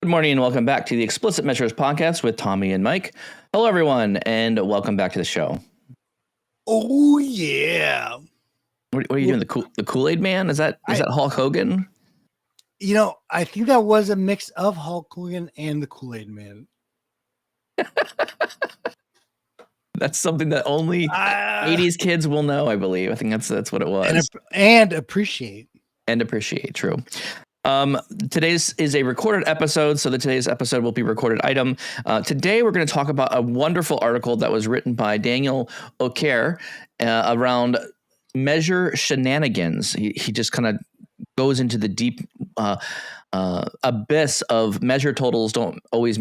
Good morning and welcome back to the Explicit Measures podcast with Tommy and Mike. Hello, everyone, and welcome back to the show. Oh yeah! What are you doing? The Kool-Aid Man? Is that Hulk Hogan? You know, I think that was a mix of Hulk Hogan and the Kool-Aid Man. That's something that only 80s kids will know, I believe. I think that's what it was. And appreciate. True. Today's is a recorded episode, so today's episode will be recorded item. Today we're going to talk about a wonderful article that was written by Daniel O'Kerr around measure shenanigans. He just kind of goes into the deep abyss of measure totals don't always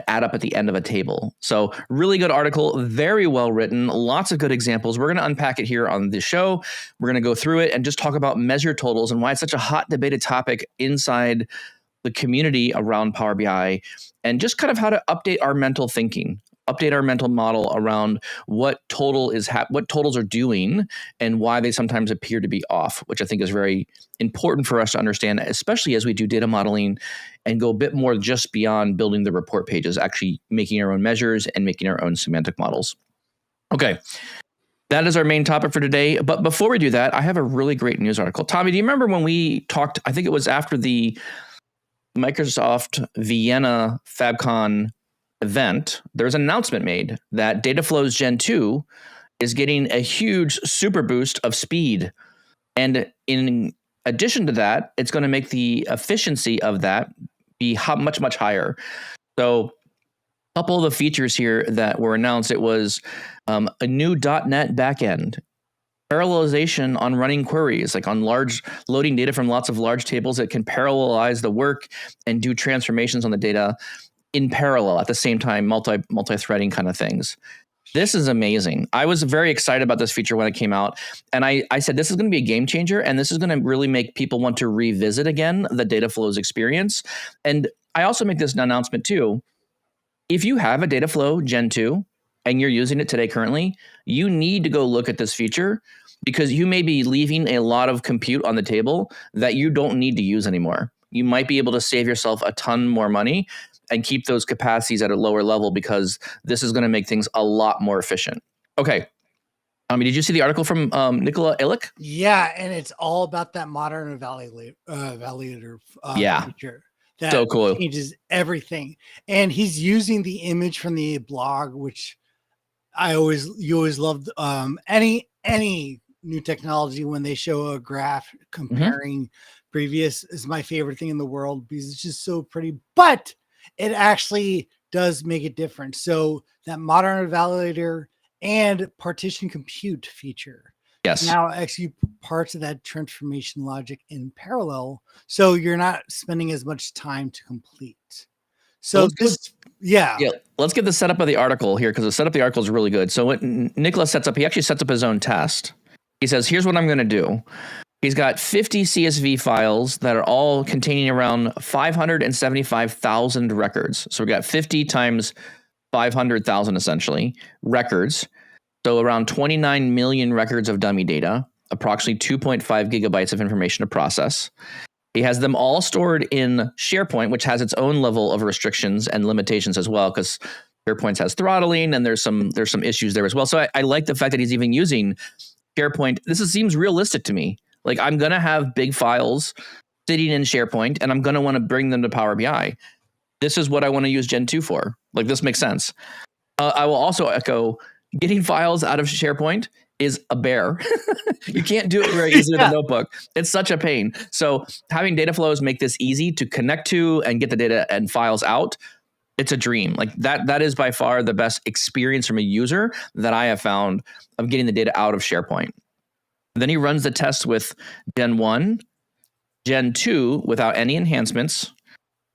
add up at the end of a table. So really good article, very well written, lots of good examples. We're going to unpack it here on the show. We're going to go through it and just talk about measure totals and why it's such a hot debated topic inside the community around Power BI, and just kind of how to update our mental thinking, update our mental model around what what totals are doing and why they sometimes appear to be off, which I think is very important for us to understand, especially as we do data modeling and go a bit more just beyond building the report pages, actually making our own measures and making our own semantic models. Okay. That is our main topic for today. But before we do that, I have a really great news article. Tommy, do you remember when we talked, I think it was after the Microsoft Vienna FabCon event, there's an announcement made that Dataflow's Gen 2 is getting a huge super boost of speed. And in addition to that, it's going to make the efficiency of that be much, much higher. So a couple of the features here that were announced, it was a new .NET backend, parallelization on running queries, like on loading data from lots of large tables that can parallelize the work and do transformations on the data in parallel at the same time, multi-threading kind of things. This is amazing. I was very excited about this feature when it came out. And I said, this is going to be a game changer. And this is going to really make people want to revisit again the Dataflow's experience. And I also make this announcement too. If you have a Dataflow Gen 2 and you're using it today currently, you need to go look at this feature because you may be leaving a lot of compute on the table that you don't need to use anymore. You might be able to save yourself a ton more money and keep those capacities at a lower level because this is going to make things a lot more efficient. Okay. Did you see the article from Nicola Illich? Yeah, and it's all about that modern evaluator feature. That so cool. Changes everything. And he's using the image from the blog, which you always loved. Any new technology when they show a graph comparing previous is my favorite thing in the world because it's just so pretty. But it actually does make it different. So that modern evaluator and partition compute feature now execute parts of that transformation logic in parallel. So you're not spending as much time to complete. So let's get the setup of the article here because the setup of the article is really good. So what Nicholas sets up, he actually sets up his own test. He says, here's what I'm going to do. He's got 50 CSV files that are all containing around 575,000 records. So we got 50 times 500,000 essentially records. So around 29 million records of dummy data, approximately 2.5 gigabytes of information to process. He has them all stored in SharePoint, which has its own level of restrictions and limitations as well, because SharePoint has throttling and there's some issues there as well. So I like the fact that he's even using SharePoint. Seems realistic to me. Like I'm going to have big files sitting in SharePoint and I'm going to want to bring them to Power BI. This is what I want to use Gen 2 for. Like this makes sense. I will also echo getting files out of SharePoint is a bear. You can't do it very easily with a notebook. It's such a pain. So having data flows make this easy to connect to and get the data and files out. It's a dream. Like that is by far the best experience from a user that I have found of getting the data out of SharePoint. Then he runs the test with Gen 1, Gen 2 without any enhancements,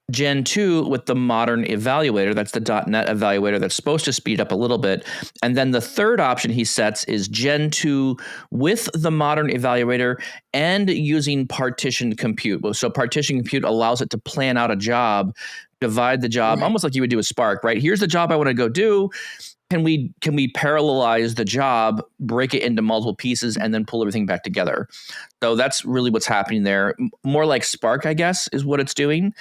Gen 2 with the modern evaluator, that's the .NET evaluator that's supposed to speed up a little bit. And then the third option he sets is Gen 2 with the modern evaluator and using partitioned compute. So partitioned compute allows it to plan out a job, divide the job, almost like you would do with Spark, right? Here's the job I want to go do. Can we parallelize the job, break it into multiple pieces, and then pull everything back together? So that's really what's happening there. More like Spark, I guess, is what it's doing.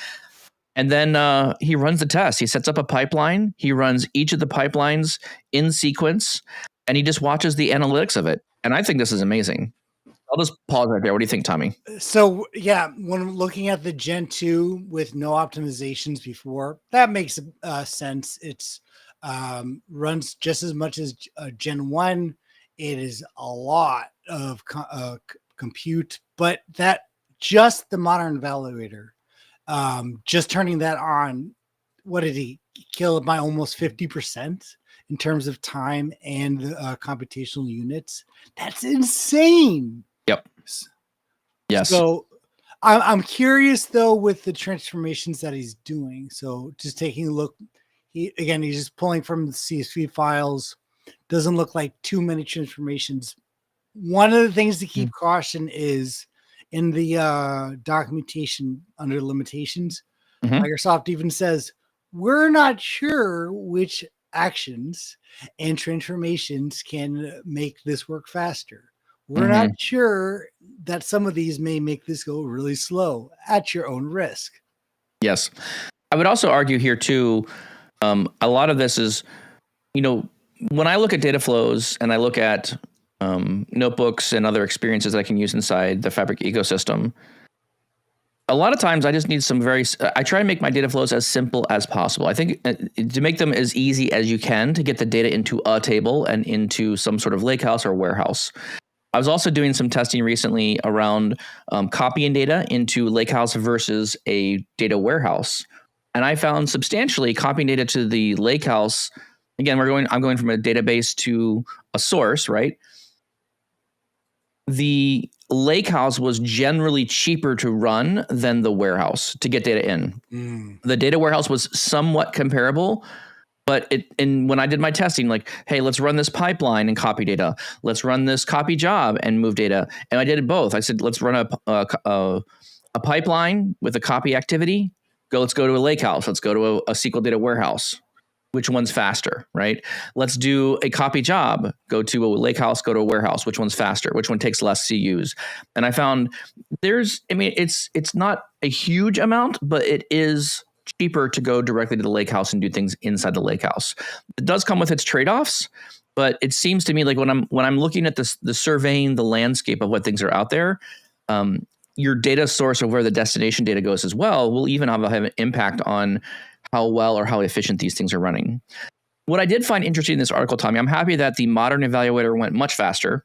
And then he runs the test. He sets up a pipeline. He runs each of the pipelines in sequence, and he just watches the analytics of it. And I think this is amazing. I'll just pause right there. What do you think, Tommy? So yeah, when looking at the Gen 2 with no optimizations before, that makes sense. It's runs just as much as Gen 1. It is a lot of compute, but that just the modern evaluator, just turning that on, what did he kill it by almost 50% in terms of time and computational units? That's insane. Yep. Yes. So I'm curious though with the transformations that he's doing. So just taking a look, he's just pulling from the CSV files. Doesn't look like too many transformations. One of the things to keep caution is in the documentation under limitations. Microsoft even says we're not sure which actions and transformations can make this work faster. We're not sure that some of these may make this go really slow at your own risk. Yes. I would also argue here too, a lot of this is, when I look at data flows and I look at notebooks and other experiences that I can use inside the Fabric ecosystem, a lot of times I just need I try to make my data flows as simple as possible. I think to make them as easy as you can to get the data into a table and into some sort of lakehouse or warehouse. I was also doing some testing recently around copying data into lakehouse versus a data warehouse. And I found substantially copying data to the lakehouse. Again, I'm going from a database to a source, right? The lakehouse was generally cheaper to run than the warehouse to get data in. The data warehouse was somewhat comparable, but when I did my testing, like, hey, let's run this pipeline and copy data. Let's run this copy job and move data. And I did it both. I said, let's run a pipeline with a copy activity. Let's go to a lakehouse. Let's go to a SQL data warehouse. Which one's faster, right? Let's do a copy job. Go to a lakehouse, go to a warehouse. Which one's faster? Which one takes less CUs? And I found it's not a huge amount, but it is cheaper to go directly to the lakehouse and do things inside the lakehouse. It does come with its trade-offs, but it seems to me like when I'm looking at the surveying the landscape of what things are out there, your data source of where the destination data goes as well will even have an impact on how well or how efficient these things are running. What I did find interesting in this article, Tommy, I'm happy that the modern evaluator went much faster.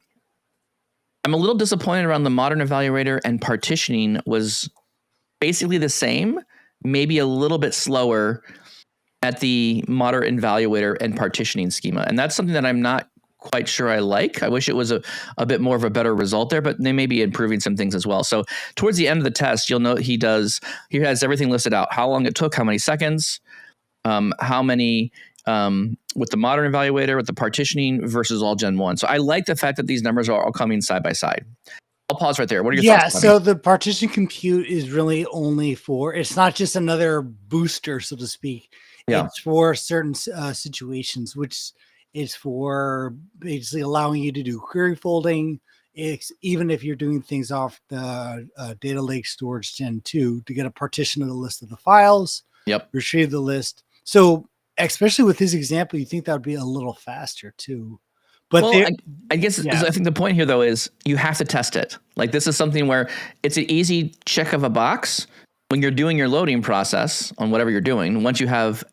I'm a little disappointed around the modern evaluator and partitioning was basically the same, maybe a little bit slower at the modern evaluator and partitioning schema. And that's something that I'm not quite sure I like. I wish it was a bit more of a better result there, but they may be improving some things as well. So towards the end of the test, you'll note he has everything listed out, how long it took, how many seconds, how many with the modern evaluator, with the partitioning versus all Gen 1. So I like the fact that these numbers are all coming side by side. I'll pause right there. What are your thoughts? Yeah, so the partition compute is really only it's not just another booster, so to speak. Yeah. It's for certain situations, which is for basically allowing you to do query folding. Even if you're doing things off the data lake storage Gen 2 to get a partition of the list of the files. Yep. Retrieve the list. So especially with his example, you think that would be a little faster too. But I guess I think the point here though is you have to test it. Like this is something where it's an easy check of a box when you're doing your loading process on whatever you're doing. Once you have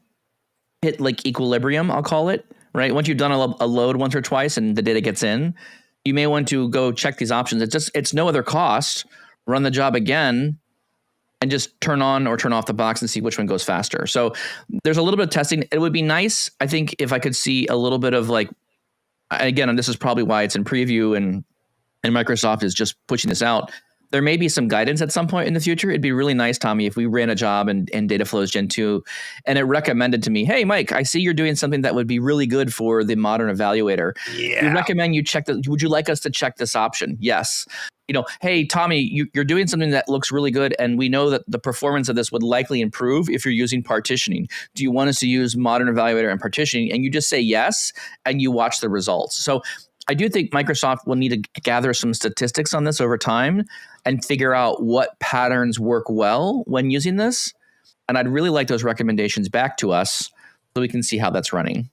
hit like equilibrium, I'll call it, right? Once you've done a load once or twice and the data gets in, you may want to go check these options. It's no other cost. Run the job again and just turn on or turn off the box and see which one goes faster. So there's a little bit of testing. It would be nice, I think, if I could see a little bit of like, again, and this is probably why it's in preview and Microsoft is just pushing this out. There may be some guidance at some point in the future. It'd be really nice, Tommy, if we ran a job in Data Flows Gen 2 and it recommended to me, hey, Mike, I see you're doing something that would be really good for the modern evaluator. Yeah. We recommend you check this. Would you like us to check this option? Yes. Hey, Tommy, you're doing something that looks really good, and we know that the performance of this would likely improve if you're using partitioning. Do you want us to use modern evaluator and partitioning? And you just say yes, and you watch the results. So I do think Microsoft will need to gather some statistics on this over time and figure out what patterns work well when using this. And I'd really like those recommendations back to us so we can see how that's running.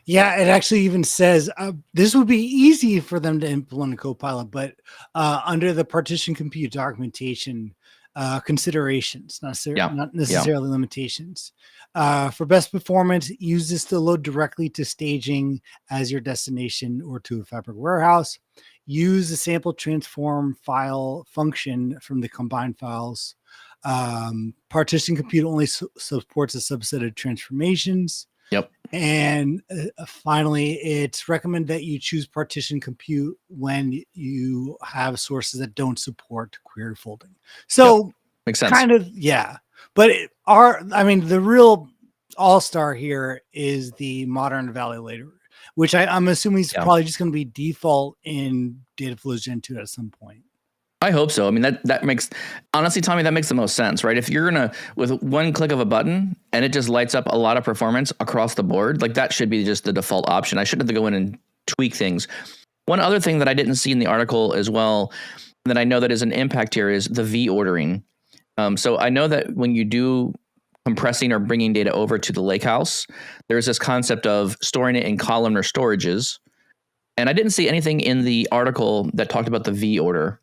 Yeah, it actually even says this would be easy for them to implement a Copilot, but under the partition compute documentation considerations, not necessarily limitations. For best performance, use this to load directly to staging as your destination or to a Fabric warehouse. Use the sample transform file function from the combined files. Partition compute only supports a subset of transformations. Yep. And finally, it's recommended that you choose partition compute when you have sources that don't support query folding. So makes sense. Kind of, yeah. But the real all-star here is the modern validator, which I'm assuming is probably just going to be default in Dataflows Gen 2 at some point. I hope so. I mean, that makes, honestly, Tommy, that makes the most sense, right? If you're with one click of a button and it just lights up a lot of performance across the board, like that should be just the default option. I shouldn't have to go in and tweak things. One other thing that I didn't see in the article as well, that I know that is an impact here, is the V ordering. So I know that when you do compressing or bringing data over to the lakehouse, there's this concept of storing it in columnar storages. And I didn't see anything in the article that talked about the V order.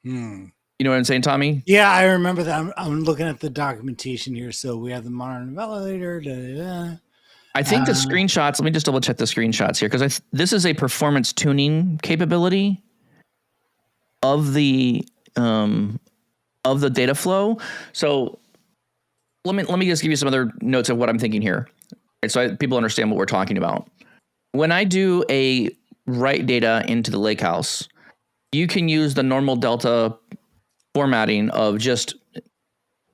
You know what I'm saying, Tommy? Yeah, I remember that. I'm looking at the documentation here. So we have the modern validator. I think the screenshots, let me just double check the screenshots here, because this is a performance tuning capability of the data flow. So let me just give you some other notes of what I'm thinking here. Right, so people understand what we're talking about. When I do a write data into the lakehouse, you can use the normal Delta formatting of just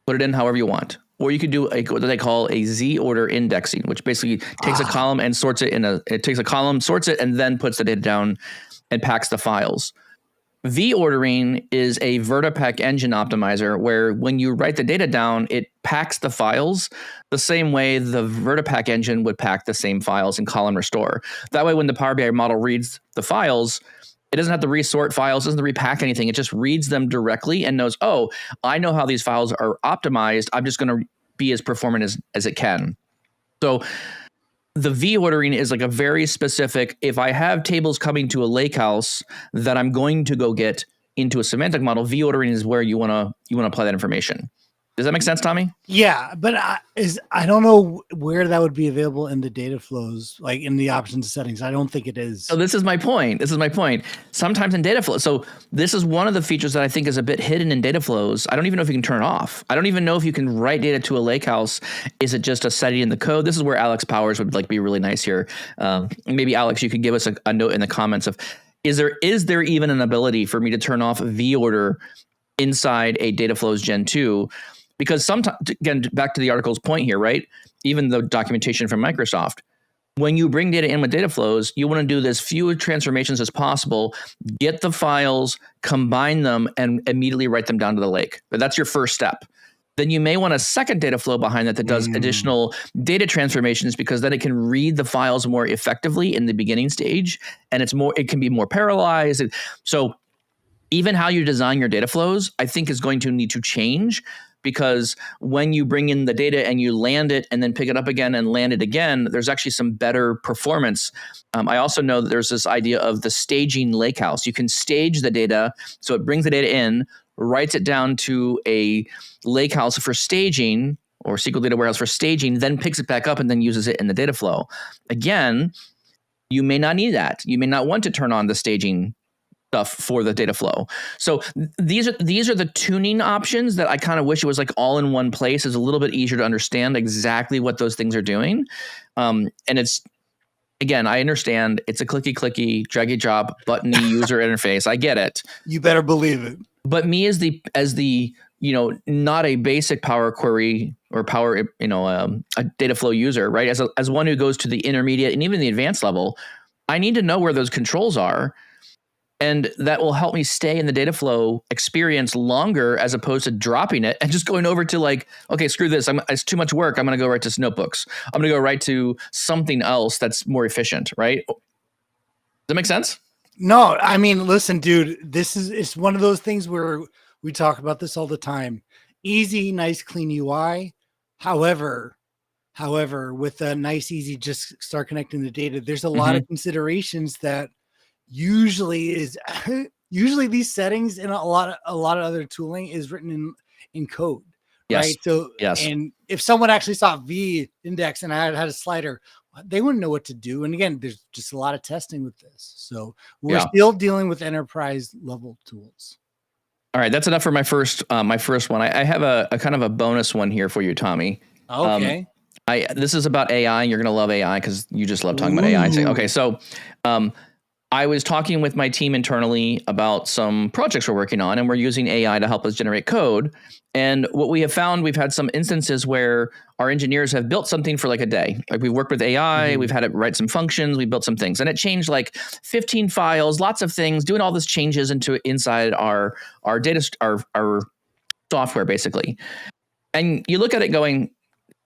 put it in however you want. Or you could do what they call a Z order indexing, which basically takes a column and sorts it sorts it, and then puts the data down and packs the files. V ordering is a VertiPack engine optimizer where when you write the data down, it packs the files the same way the VertiPack engine would pack the same files in column restore. That way, when the Power BI model reads the files, it doesn't have to resort files, doesn't repack anything. It just reads them directly and knows, oh, I know how these files are optimized. I'm just going to be as performant as it can. So the V ordering is like a very specific, if I have tables coming to a lakehouse that I'm going to go get into a semantic model, V ordering is where you want to apply that information. Does that make sense, Tommy? Yeah, but I don't know where that would be available in the data flows, like in the options settings. I don't think it is. So this is my point. Sometimes in data flows. So this is one of the features that I think is a bit hidden in data flows. I don't even know if you can turn it off. I don't even know if you can write data to a lakehouse. Is it just a setting in the code? This is where Alex Powers would be really nice here. Maybe Alex, you could give us a note in the comments of, is there even an ability for me to turn off V order inside a data flows Gen 2? Because sometimes, again, back to the article's point here, right? Even the documentation from Microsoft, when you bring data in with data flows, you want to do as few transformations as possible, get the files, combine them, and immediately write them down to the lake. But that's your first step. Then you may want a second data flow behind that does additional data transformations, because then it can read the files more effectively in the beginning stage, and it can be more parallelized. So even how you design your data flows, I think, is going to need to change. Because when you bring in the data and you land it and then pick it up again and land it again, there's actually some better performance. I also know that there's this idea of the staging lakehouse. You can stage the data, so it brings the data in, writes it down to a lakehouse for staging, or SQL data warehouse for staging, then picks it back up and then uses it in the data flow. Again, you may not need that. You may not want to turn on the staging stuff for the data flow. So these are the tuning options that I kind of wish it was like all in one place. It's a little bit easier to understand exactly what those things are doing. And it's, again, I understand it's a clicky, drag and drop, buttony user interface. I get it. You better believe it. But me as the not a basic Power Query or Power, a data flow user, right? As one who goes to the intermediate and even the advanced level, I need to know where those controls are. And that will help me stay in the data flow experience longer, as opposed to dropping it and just going over to like, okay, screw this. It's too much work. I'm going to go right to notebooks. I'm going to go right to something else that's more efficient, right? Does that make sense? No, I mean, listen, dude, it's one of those things where we talk about this all the time. easy, nice, clean UI. However, with a nice, easy, just start connecting the data, there's a lot of considerations that usually these settings and a lot of other tooling is written in code, Yes. right? So, Yes. and if someone actually saw V index and I had a slider, they wouldn't know what to do. And again, there's just a lot of testing with this. So we're still dealing with enterprise level tools. All right, that's enough for my first one. I have a kind of a bonus one here for you, Tommy. Okay. This is about AI, and you're gonna love AI because you just love talking about AI. Okay, so I was talking with my team internally about some projects we're working on, and we're using AI to help us generate code. And what we have found, we've had some instances where our engineers have built something for like a day. Like we've worked with AI, we've had it write some functions, we built some things, and it changed like 15 files, lots of things, doing all this changes inside our data, our software basically. And you look at it going,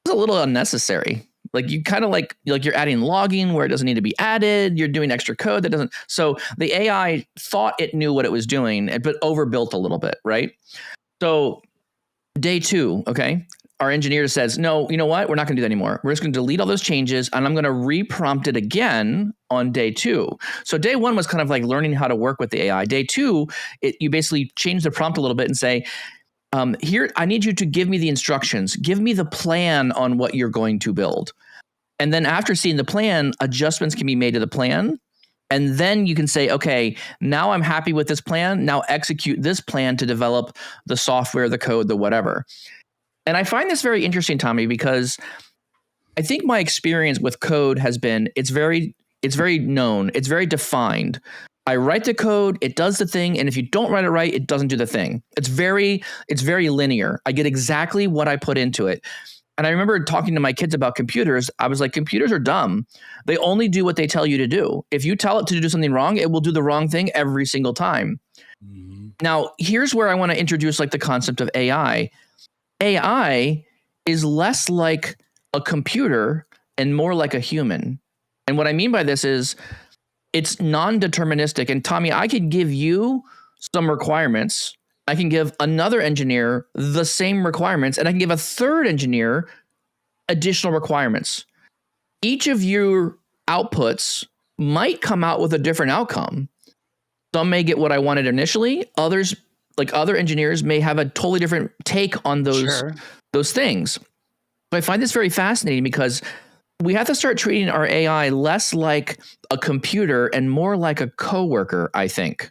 it's a little unnecessary. Like you kind of like you're adding logging where it doesn't need to be added. You're doing extra code that doesn't. So the AI thought it knew what it was doing, but overbuilt a little bit, right? So day 2, okay, our engineer says, no, you know what? We're not going to do that anymore. We're just going to delete all those changes, and I'm going to reprompt it again on day 2. So day 1 was kind of like learning how to work with the AI. Day 2, you basically change the prompt a little bit and say, here, I need you to give me the instructions. Give me the plan on what you're going to build. And then after seeing the plan, adjustments can be made to the plan. And then you can say, okay, now I'm happy with this plan. Now execute this plan to develop the software, the code, the whatever. And I find this very interesting, Tommy, because I think my experience with code has been, it's very known. It's very defined. I write the code, it does the thing, and if you don't write it right, it doesn't do the thing. It's very linear. I get exactly what I put into it. And I remember talking to my kids about computers. I was like, computers are dumb. They only do what they tell you to do. If you tell it to do something wrong, it will do the wrong thing every single time. Now, here's where I want to introduce like the concept of AI. AI is less like a computer and more like a human. And what I mean by this is it's non-deterministic. And Tommy, I could give you some requirements. I can give another engineer the same requirements, and I can give a third engineer additional requirements. Each of your outputs might come out with a different outcome. Some may get what I wanted initially. Others, like other engineers, may have a totally different take on those things. But I find this very fascinating because we have to start treating our AI less like a computer and more like a coworker, I think.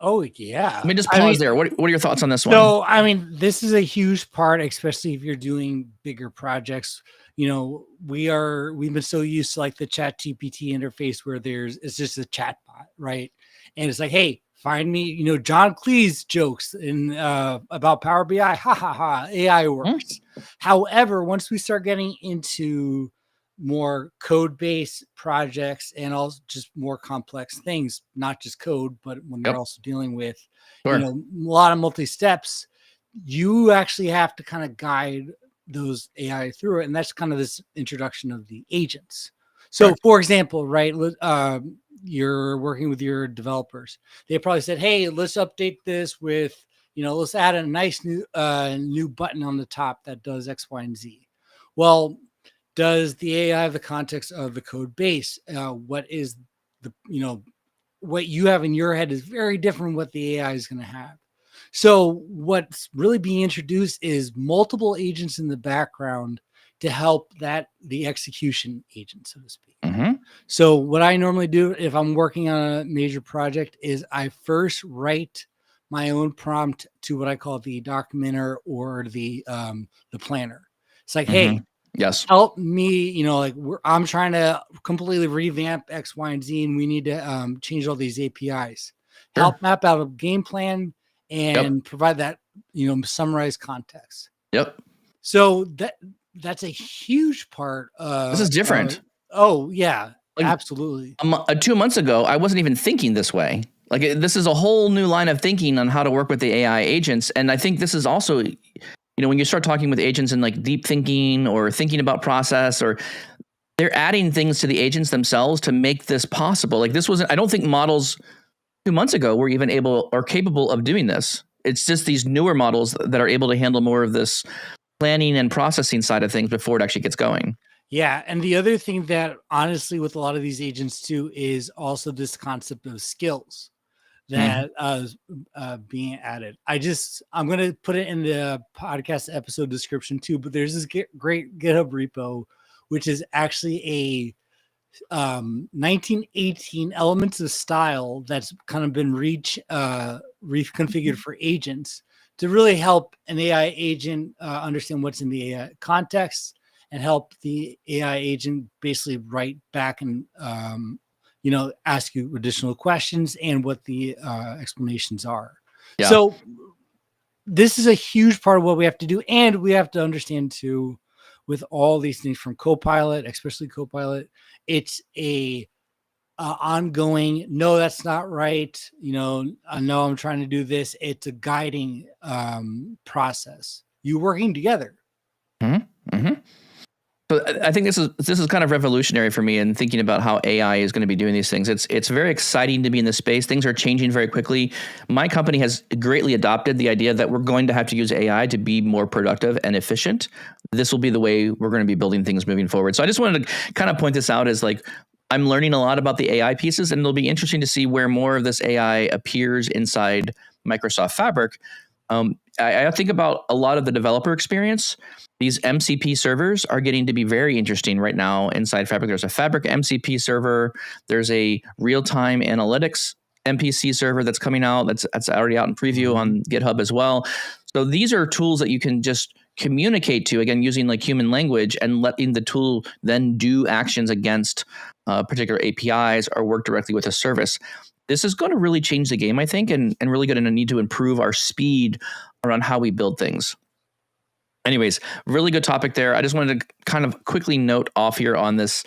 Oh, yeah. Let me just pause there. What are your thoughts on this one? So, I mean, this is a huge part, especially if you're doing bigger projects. You know, we've been so used to like the Chat GPT interface where it's just a chat bot, right? And it's like, hey, find me, you know, John Cleese jokes in about Power BI. Ha ha ha. AI works. However, once we start getting into more code-based projects and also just more complex things, not just code, but when they're also dealing with, you know, a lot of multi-steps, you actually have to kind of guide those AI through it. And that's kind of this introduction of the agents. So for example, right, you're working with your developers. They probably said, hey, let's update this with, you know, let's add a nice new button on the top that does X, Y, and Z. Well, does the AI have the context of the code base? What is the, you know, what you have in your head is very different from what the AI is going to have. So what's really being introduced is multiple agents in the background to help the execution agent, so to speak. So what I normally do if I'm working on a major project is I first write my own prompt to what I call the documenter or the planner. It's like, hey, yes, help me, you know, like I'm trying to completely revamp X, Y, and Z, and we need to change all these APIs. Help map out a game plan and provide that, you know, summarized context. So that's a huge part of this is different. Oh yeah, like, absolutely. 2 months ago, I wasn't even thinking this way. Like this is a whole new line of thinking on how to work with the AI agents. And I think this is also, you know, when you start talking with agents in like deep thinking or thinking about process, or they're adding things to the agents themselves to make this possible. Like this wasn't, I don't think models 2 months ago were even able or capable of doing this. it's just these newer models that are able to handle more of this planning and processing side of things before it actually gets going. Yeah. And the other thing that honestly, with a lot of these agents too, is also this concept of skills that being added. I'm going to put it in the podcast episode description too, but there's this great GitHub repo, which is actually a 1918 elements of style that's kind of been reconfigured for agents to really help an AI agent understand what's in the AI context and help the AI agent basically write back and ask you additional questions and what the explanations are. Yeah. So this is a huge part of what we have to do. And we have to understand too, with all these things from Copilot, especially Copilot, it's a ongoing, no, that's not right. I know I'm trying to do this. It's a guiding process. You working together. Mm-hmm. Mm-hmm. So I think this is kind of revolutionary for me in thinking about how AI is going to be doing these things. It's very exciting to be in this space. Things are changing very quickly. My company has greatly adopted the idea that we're going to have to use AI to be more productive and efficient. This will be the way we're going to be building things moving forward. So I just wanted to kind of point this out as like, I'm learning a lot about the AI pieces, and it'll be interesting to see where more of this AI appears inside Microsoft Fabric. I think about a lot of the developer experience. These MCP servers are getting to be very interesting right now inside Fabric. There's a Fabric MCP server. There's a real-time analytics MPC server that's coming out. That's already out in preview on GitHub as well. So these are tools that you can just communicate to, again, using like human language and letting the tool then do actions against particular APIs or work directly with a service. This is going to really change the game, I think, and really going to need to improve our speed around how we build things. Anyways, really good topic there. I just wanted to kind of quickly note off here on this,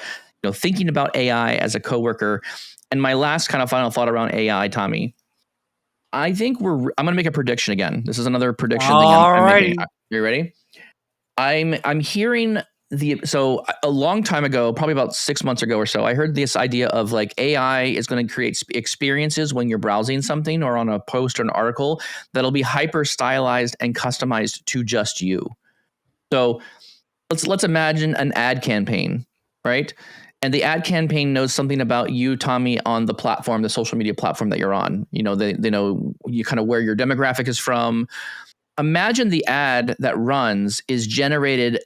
thinking about AI as a coworker. And my last kind of final thought around AI, Tommy, I think I'm going to make a prediction again. This is another prediction thing I'm making. Are you ready? I'm hearing so a long time ago, probably about 6 months ago or so, I heard this idea of like AI is going to create experiences when you're browsing something or on a post or an article that'll be hyper stylized and customized to just you. So let's imagine an ad campaign, right? And the ad campaign knows something about you, Tommy, on the platform, the social media platform that you're on. They know you kind of where your demographic is from. Imagine the ad that runs is generated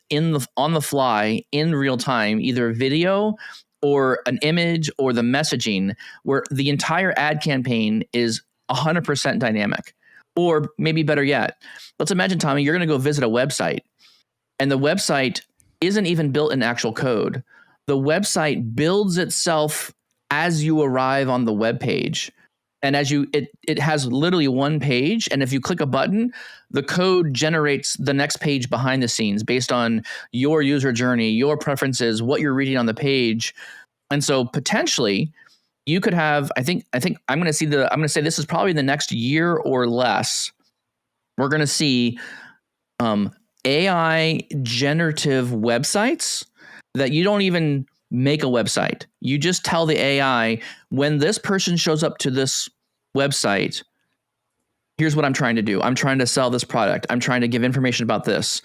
on the fly in real time, either video or an image or the messaging, where the entire ad campaign is 100% dynamic. Or maybe better yet, let's imagine, Tommy, you're going to go visit a website, and the website isn't even built in actual code. The website builds itself as you arrive on the web page. And as it has literally one page, and if you click a button, the code generates the next page behind the scenes based on your user journey, your preferences, what you're reading on the page. And so potentially you could have, I think I'm going to say this is probably the next year or less. We're going to see AI generative websites that you don't even make a website. You just tell the AI, when this person shows up to this website, here's what I'm trying to do. I'm trying to sell this product. I'm trying to give information about this.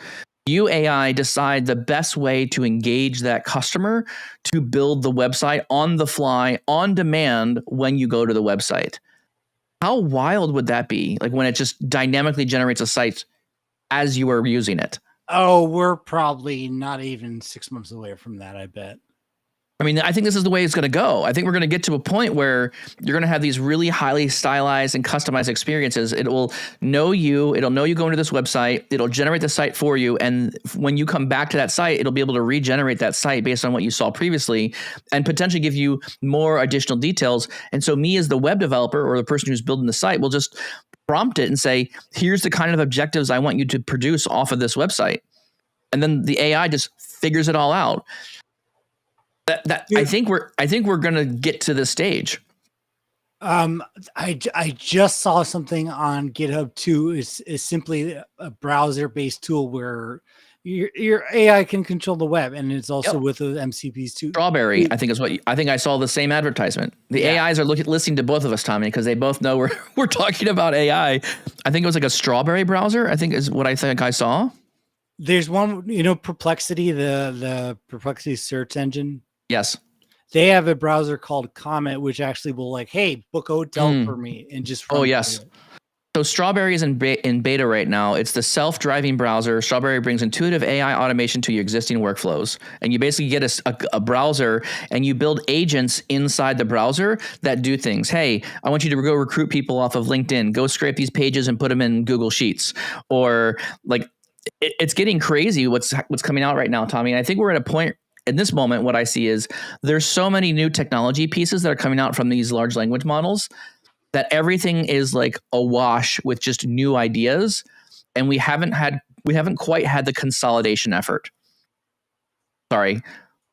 You, AI, decide the best way to engage that customer to build the website on the fly, on demand when you go to the website. How wild would that be? Like when it just dynamically generates a site as you are using it. Oh, we're probably not even 6 months away from that, I bet. I mean, I think this is the way it's going to go. I think we're going to get to a point where you're going to have these really highly stylized and customized experiences. It will know you. It'll know you go into this website. It'll generate the site for you. And when you come back to that site, it'll be able to regenerate that site based on what you saw previously and potentially give you more additional details. And so me as the web developer or the person who's building the site will just prompt it and say, here's the kind of objectives I want you to produce off of this website. And then the AI just figures it all out. I think we're going to get to this stage. I just saw something on GitHub too. Is simply a browser based tool where Your AI can control the web, and it's also Yep. with the MCPs too. Strawberry, I think is what I think I saw the same advertisement. The AIs are listening to both of us, Tommy, because they both know we're talking about AI. I think it was like a Strawberry browser, I think is what I think I saw. There's one, Perplexity, the Perplexity search engine. Yes. They have a browser called Comet, which actually will like, hey, book a hotel for me, and just run yes. it. So Strawberry is in beta right now. It's the self-driving browser. Strawberry brings intuitive AI automation to your existing workflows. And you basically get a browser and you build agents inside the browser that do things. Hey, I want you to go recruit people off of LinkedIn. Go scrape these pages and put them in Google Sheets. Or like it's getting crazy what's coming out right now, Tommy. And I think we're at a point in this moment, what I see is there's so many new technology pieces that are coming out from these large language models that everything is like awash with just new ideas, and we haven't quite had the consolidation effort. Sorry,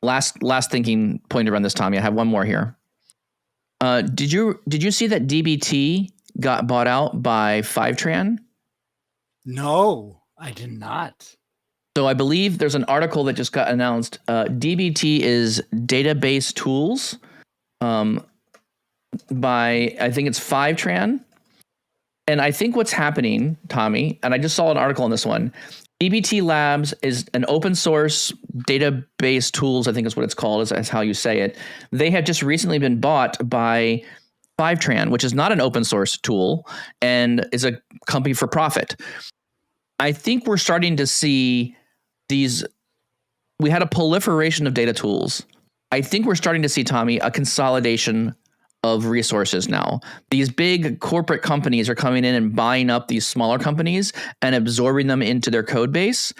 last thinking point around this, Tommy. I have one more here. Did you see that DBT got bought out by Fivetran? No, I did not. So I believe there's an article that just got announced. DBT is database tools. By I think it's Fivetran. And I think what's happening, Tommy, and I just saw an article on this one. DBT Labs is an open source database tools, I think is what it's called, is how you say it. They have just recently been bought by Fivetran, which is not an open source tool and is a company for profit. I think we're starting to see these. We had a proliferation of data tools. I think we're starting to see, Tommy, a consolidation of resources now. These big corporate companies are coming in and buying up these smaller companies and absorbing them into their code base.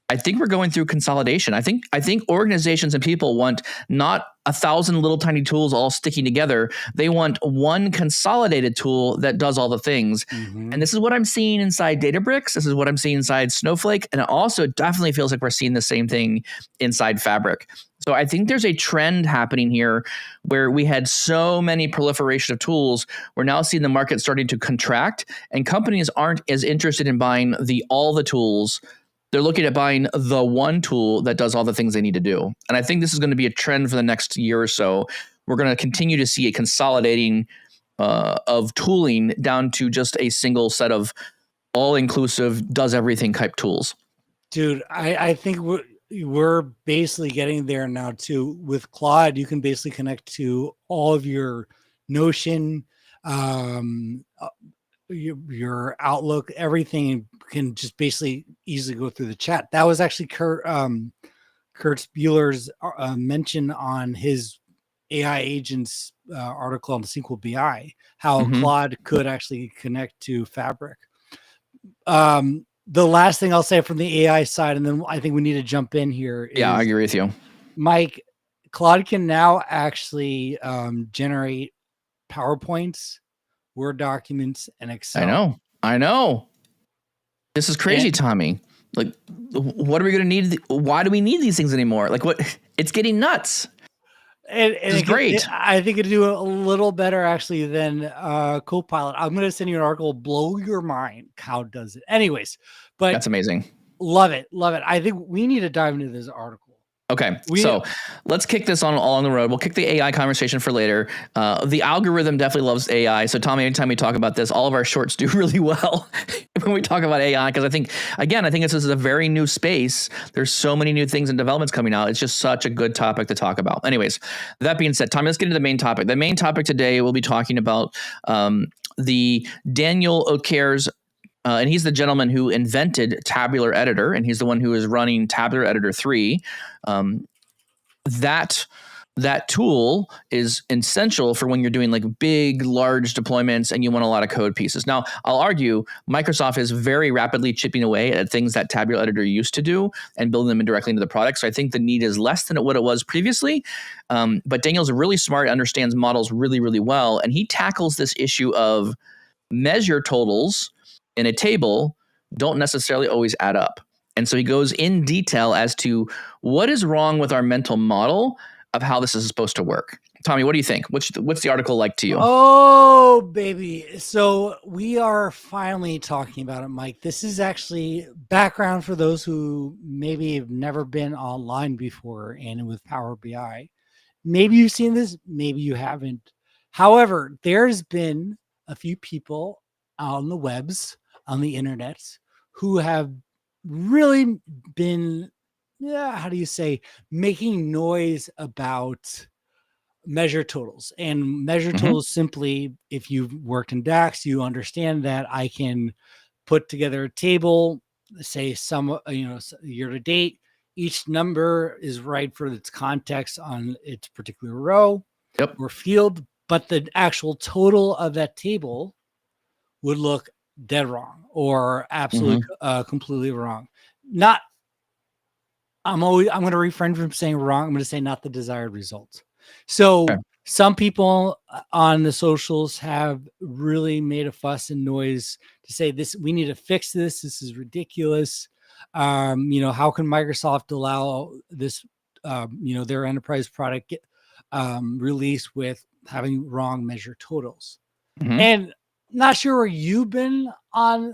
I think we're going through consolidation. I think organizations and people want not 1,000 little tiny tools all sticking together. They want one consolidated tool that does all the things. Mm-hmm. And this is what I'm seeing inside Databricks. This is what I'm seeing inside Snowflake. And it also definitely feels like we're seeing the same thing inside Fabric. So I think there's a trend happening here where we had so many proliferation of tools. We're now seeing the market starting to contract, and companies aren't as interested in buying all the tools. They're looking at buying the one tool that does all the things they need to do. And I think this is going to be a trend for the next year or so. We're going to continue to see a consolidating of tooling down to just a single set of all-inclusive, does everything type tools. Dude, I think we're basically getting there now too. With Claude, you can basically connect to all of your Notion, your Outlook, everything can just basically easily go through the chat. That was actually Kurt Bueller's mention on his AI agents article on the SQL BI, how Claude could actually connect to Fabric. The last thing I'll say from the AI side, and then I think we need to jump in here. Yeah, I agree with you, Mike. Claude can now actually generate PowerPoints, Word documents, and Excel. I know. This is crazy, Tommy. Like, what are we going to need? Why do we need these things anymore? Like, what? It's getting nuts. And it's great. I think it'd do a little better actually than Copilot. I'm going to send you an article, blow your mind. How does it? Anyways, but that's amazing. Love it. I think we need to dive into this article. Okay, so let's kick this on the road. We'll kick the AI conversation for later. The algorithm definitely loves AI. So Tommy, anytime we talk about this, all of our shorts do really well when we talk about AI, because I think this is a very new space. There's so many new things and developments coming out. It's just such a good topic to talk about. Anyways, that being said, Tommy, let's get into the main topic. The main topic today, we'll be talking about the Daniel O'Care's and he's the gentleman who invented Tabular Editor, and he's the one who is running Tabular Editor 3. That tool is essential for when you're doing like big, large deployments and you want a lot of code pieces. Now, I'll argue Microsoft is very rapidly chipping away at things that Tabular Editor used to do and building them directly into the product. So I think the need is less than what it was previously. But Daniel's really smart, understands models really, really well, and he tackles this issue of measure totals in a table don't necessarily always add up. And so he goes in detail as to what is wrong with our mental model of how this is supposed to work. Tommy, what do you think? What's the article like to you? Oh, baby. So we are finally talking about it, Mike. This is actually background for those who maybe have never been online before and with Power BI. Maybe you've seen this, maybe you haven't. However, there's been a few people on the webs, on the internet, who have really been, how do you say, making noise about measure totals. And measure totals simply, if you've worked in DAX, you understand that I can put together a table, say some, year to date. Each number is right for its context on its particular row or field, but the actual total of that table would look dead wrong or absolutely completely wrong. I'm going to refrain from saying wrong. I'm going to say not the desired results. So some people on the socials have really made a fuss and noise to say this, we need to fix this. This is ridiculous. How can Microsoft allow this, their enterprise product get released with having wrong measure totals? And not sure where you've been on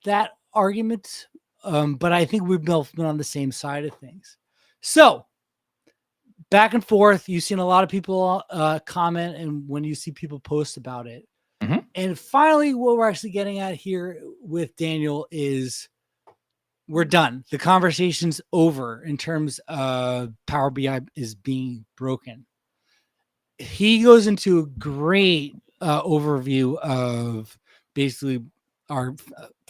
that argument, but I think we've both been on the same side of things. So back and forth, you've seen a lot of people comment, and when you see people post about it. And finally, what we're actually getting at here with Daniel is we're done. The conversation's over in terms of Power BI is being broken. He goes into a great overview of basically our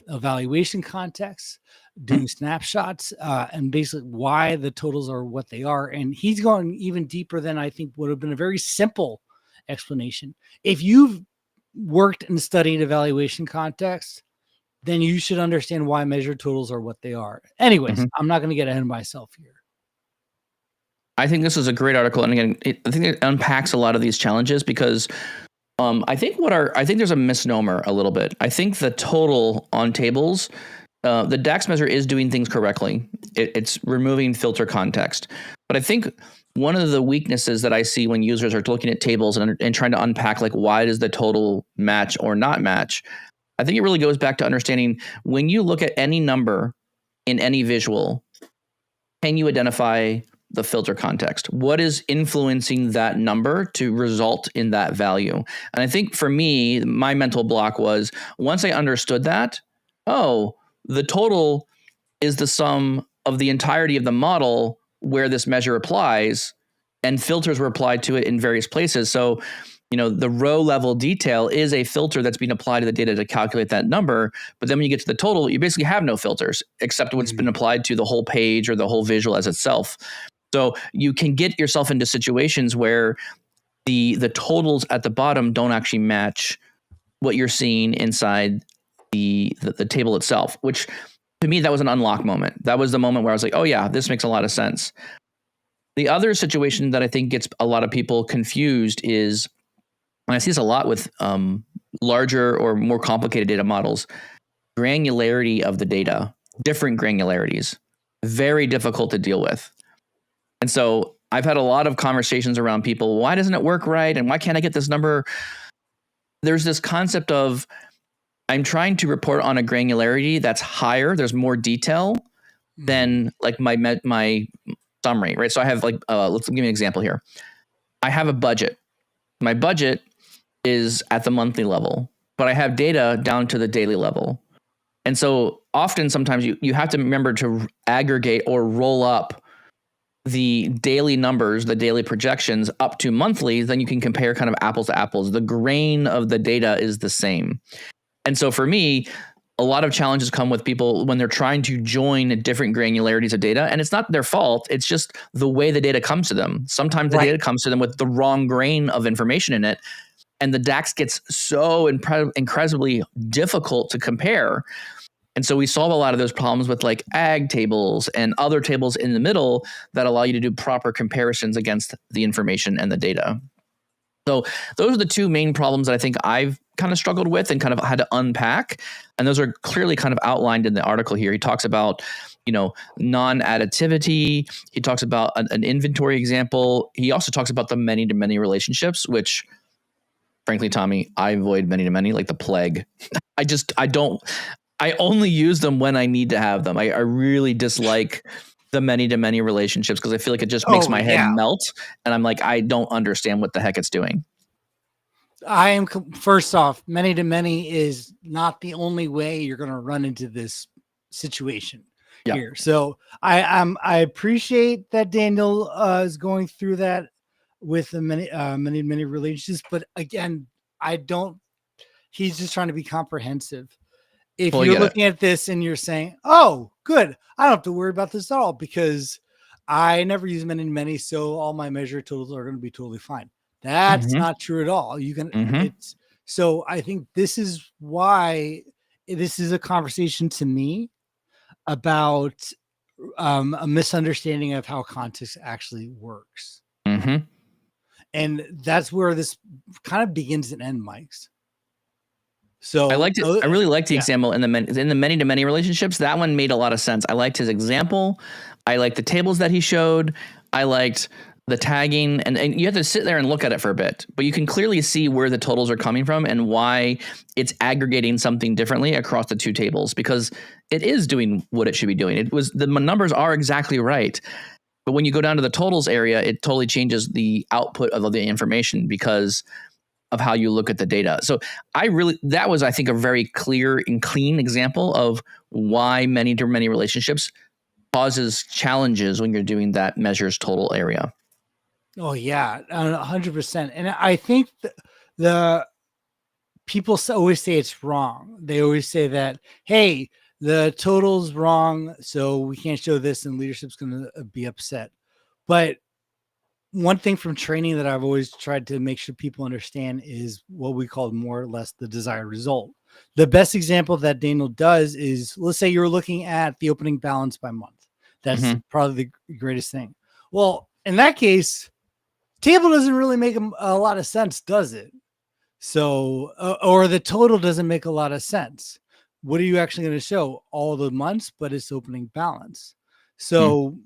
evaluation context, doing snapshots, and basically why the totals are what they are. And he's going even deeper than I think would have been a very simple explanation. If you've worked and studied evaluation context, then you should understand why measured totals are what they are. Anyways, I'm not going to get ahead of myself here. I think this is a great article. And again, I think it unpacks a lot of these challenges because I think there's a misnomer a little bit. I think the total on tables, the DAX measure is doing things correctly. It's removing filter context. But I think one of the weaknesses that I see when users are looking at tables and trying to unpack, like, why does the total match or not match? I think it really goes back to understanding when you look at any number in any visual, can you identify the filter context? What is influencing that number to result in that value? And I think for me, my mental block was once I understood that, the total is the sum of the entirety of the model where this measure applies, and filters were applied to it in various places. So, the row level detail is a filter that's being applied to the data to calculate that number. But then when you get to the total, you basically have no filters except what's been applied to the whole page or the whole visual as itself. So you can get yourself into situations where the totals at the bottom don't actually match what you're seeing inside the table itself, which to me, that was an unlock moment. That was the moment where I was like, oh yeah, this makes a lot of sense. The other situation that I think gets a lot of people confused is, and I see this a lot with larger or more complicated data models, granularity of the data, different granularities, very difficult to deal with. And so I've had a lot of conversations around people, why doesn't it work right? And why can't I get this number? There's this concept of I'm trying to report on a granularity that's higher. There's more detail than like my summary, right? So I have let's give me an example here. I have a budget. My budget is at the monthly level, but I have data down to the daily level. And so often, sometimes you have to remember to aggregate or roll up the daily numbers, the daily projections up to monthly, then you can compare kind of apples to apples. The grain of the data is the same. And so for me, a lot of challenges come with people when they're trying to join different granularities of data. And it's not their fault. It's just the way the data comes to them. Sometimes the data comes to them with the wrong grain of information in it. And the DAX gets so incredibly difficult to compare. And so we solve a lot of those problems with like ag tables and other tables in the middle that allow you to do proper comparisons against the information and the data. So those are the two main problems that I think I've kind of struggled with and kind of had to unpack. And those are clearly kind of outlined in the article here. He talks about, non-additivity. He talks about an inventory example. He also talks about the many-to-many relationships, which frankly, Tommy, I avoid many-to-many like the plague. I only use them when I need to have them. I really dislike the many-to-many relationships because I feel like it just makes my head melt. And I'm like, I don't understand what the heck it's doing. First off, many-to-many is not the only way you're going to run into this situation here. So I appreciate that Daniel is going through that with the many relationships. But again, he's just trying to be comprehensive. If you're looking at this and you're saying, oh, good, I don't have to worry about this at all because I never use many, so all my measure totals are going to be totally fine. That's not true at all. So I think this is why this is a conversation to me about a misunderstanding of how context actually works. And that's where this kind of begins and ends, Mike's. So I really liked the example in the many-to-many relationships. That one made a lot of sense. I liked his example. I liked the tables that he showed. I liked the tagging, and you have to sit there and look at it for a bit, but you can clearly see where the totals are coming from and why it's aggregating something differently across the two tables, because it is doing what it should be doing. The numbers are exactly right. But when you go down to the totals area, it totally changes the output of the information because of how you look at the data. So that was, I think, a very clear and clean example of why many-to-many relationships causes challenges when you're doing that measures total area. Oh yeah, 100%. And I think the people always say it's wrong. They always say that, hey, the total's wrong, so we can't show this and leadership's going to be upset. But one thing from training that I've always tried to make sure people understand is what we call more or less the desired result. The best example that Daniel does is, let's say you're looking at the opening balance by month. That's probably the greatest thing. Well, in that case, table doesn't really make a lot of sense, does it? So, or the total doesn't make a lot of sense. What are you actually going to show? All the months, but it's opening balance. So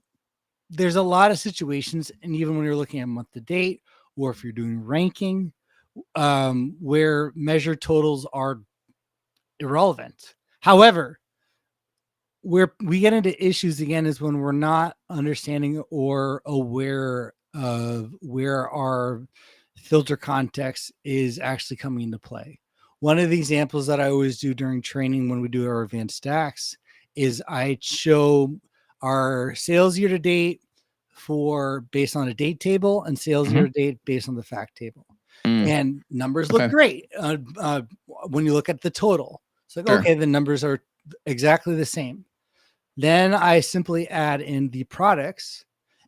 there's a lot of situations, and even when you're looking at month to date, or if you're doing ranking, where measured totals are irrelevant. However, where we get into issues again is when we're not understanding or aware of where our filter context is actually coming into play. One of the examples that I always do during training when we do our advanced stacks is I show our sales year to date based on a date table and sales year to date based on the fact table. And numbers look great when you look at the total. It's like, okay, the numbers are exactly the same. Then I simply add in the products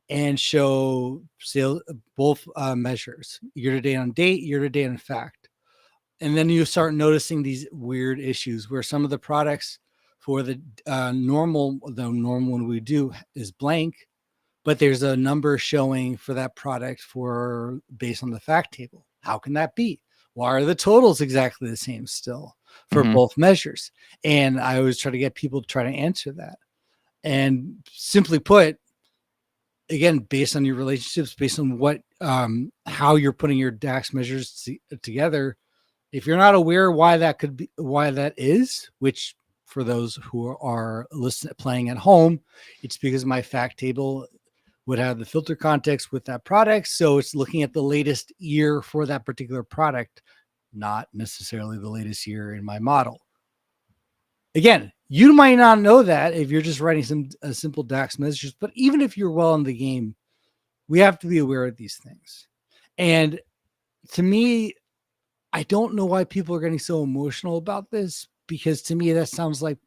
and show sales, both measures, year to date on date, year to date on fact. And then you start noticing these weird issues where some of the products for the normal one we do is blank, but there's a number showing for that product based on the fact table. How can that be? Why are the totals exactly the same still for both measures? And I always try to get people to try to answer that. And simply put, again, based on your relationships, based on what, how you're putting your DAX measures together, if you're not aware why that is, which for those who are playing at home, it's because my fact table would have the filter context with that product. So it's looking at the latest year for that particular product, not necessarily the latest year in my model. Again, you might not know that if you're just writing some simple DAX measures, but even if you're well in the game, we have to be aware of these things. And to me, I don't know why people are getting so emotional about this, because to me, that sounds like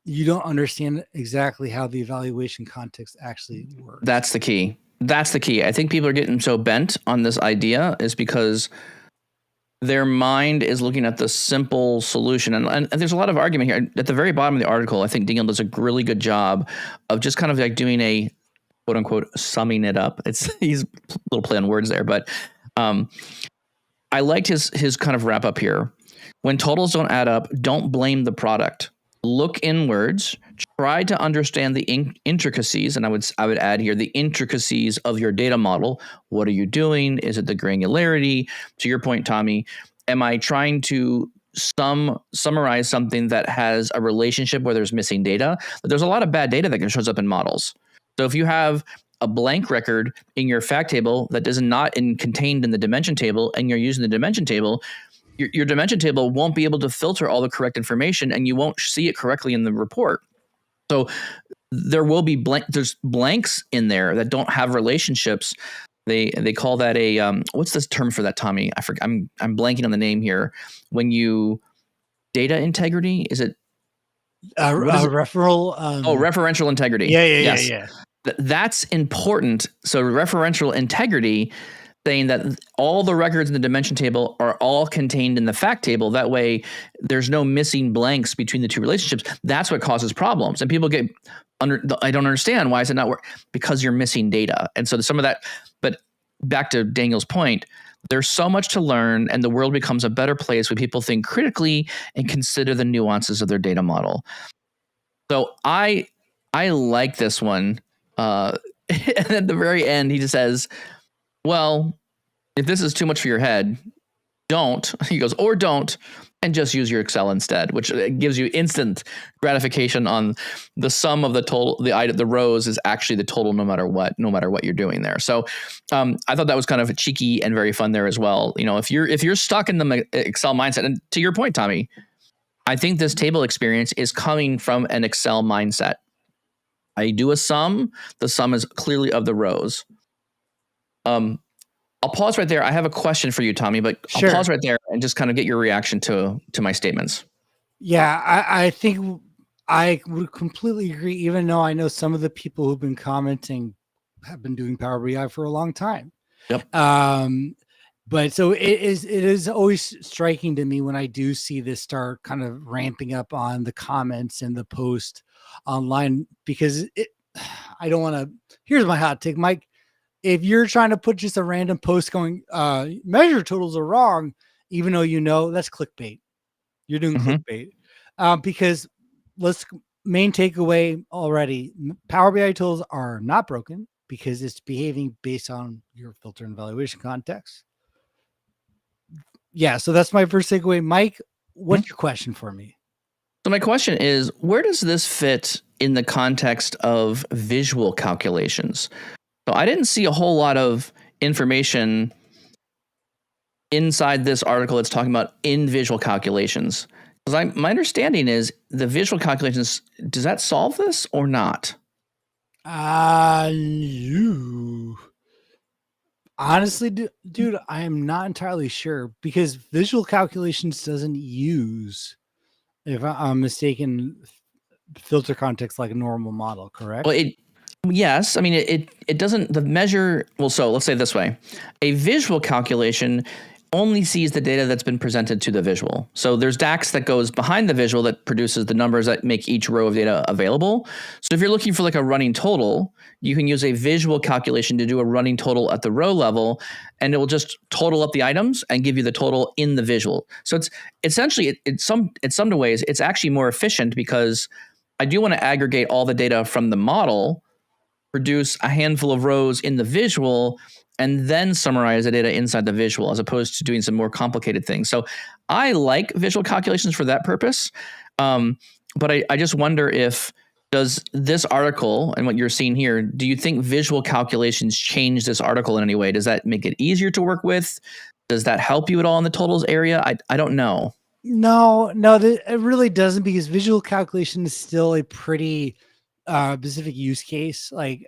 you don't understand exactly how the evaluation context actually works. That's the key. I think people are getting so bent on this idea is because their mind is looking at the simple solution. And there's a lot of argument here. At the very bottom of the article, I think Daniel does a really good job of just kind of like doing a quote unquote summing it up. He's a little play on words there, but I liked his kind of wrap up here. When totals don't add up, don't blame the product. Look inwards. Try to understand the intricacies, and I would add here the intricacies of your data model. What are you doing? Is it the granularity? To your point, Tommy, am I trying to summarize something that has a relationship where there's missing data? There's a lot of bad data that shows up in models. So if you have a blank record in your fact table that is not contained in the dimension table, and you're using the dimension table, your dimension table won't be able to filter all the correct information, and you won't see it correctly in the report. So there will be there's blanks in there that don't have relationships. They call that a what's this term for that, Tommy? I forget. I'm blanking on the name here. When you data integrity, is it referral? Referential integrity. Yeah. That's important. So referential integrity, saying that all the records in the dimension table are all contained in the fact table. That way, there's no missing blanks between the two relationships. That's what causes problems. And people get I don't understand, why is it not work? Because you're missing data. And so some of that, but back to Daniel's point, there's so much to learn, and the world becomes a better place when people think critically and consider the nuances of their data model. So I like this one. And at the very end, he just says, well, if this is too much for your head, don't. He goes, or don't, and just use your Excel instead, which gives you instant gratification on the sum of the total. The rows is actually the total, no matter what you're doing there. So I thought that was kind of cheeky and very fun there as well. You know, if you're stuck in the Excel mindset, and to your point, Tommy, I think this table experience is coming from an Excel mindset. I do a sum. The sum is clearly of the rows. I'll pause right there. I have a question for you, Tommy, but sure. I'll pause right there and just kind of get your reaction to my statements. Yeah, I think I would completely agree, even though I know some of the people who've been commenting have been doing Power BI for a long time. Yep. But so it is always striking to me when I do see this start kind of ramping up on the comments and the post online, because I don't want to, here's my hot take, Mike. If you're trying to put just a random post going, measure totals are wrong, even though that's clickbait. You're doing clickbait. Because main takeaway already, Power BI tools are not broken because it's behaving based on your filter and evaluation context. Yeah, so that's my first takeaway. Mike, what's your question for me? So my question is, where does this fit in the context of visual calculations? So I didn't see a whole lot of information inside this article that's talking about in visual calculations. Because my understanding is the visual calculations, does that solve this or not? Honestly, dude, I am not entirely sure, because visual calculations doesn't use, if I'm mistaken, filter context like a normal model, correct? Well, yes. I mean, it doesn't, the measure, well, so let's say it this way. A visual calculation only sees the data that's been presented to the visual. So there's DAX that goes behind the visual that produces the numbers that make each row of data available. So if you're looking for like a running total, you can use a visual calculation to do a running total at the row level, and it will just total up the items and give you the total in the visual. So it's essentially, in some ways, it's actually more efficient, because I do want to aggregate all the data from the model, produce a handful of rows in the visual, and then summarize the data inside the visual, as opposed to doing some more complicated things. So I like visual calculations for that purpose. But I just wonder if, does this article and what you're seeing here, do you think visual calculations change this article in any way? Does that make it easier to work with? Does that help you at all in the totals area? I don't know. No, it really doesn't, because visual calculation is still a pretty specific use case. Like,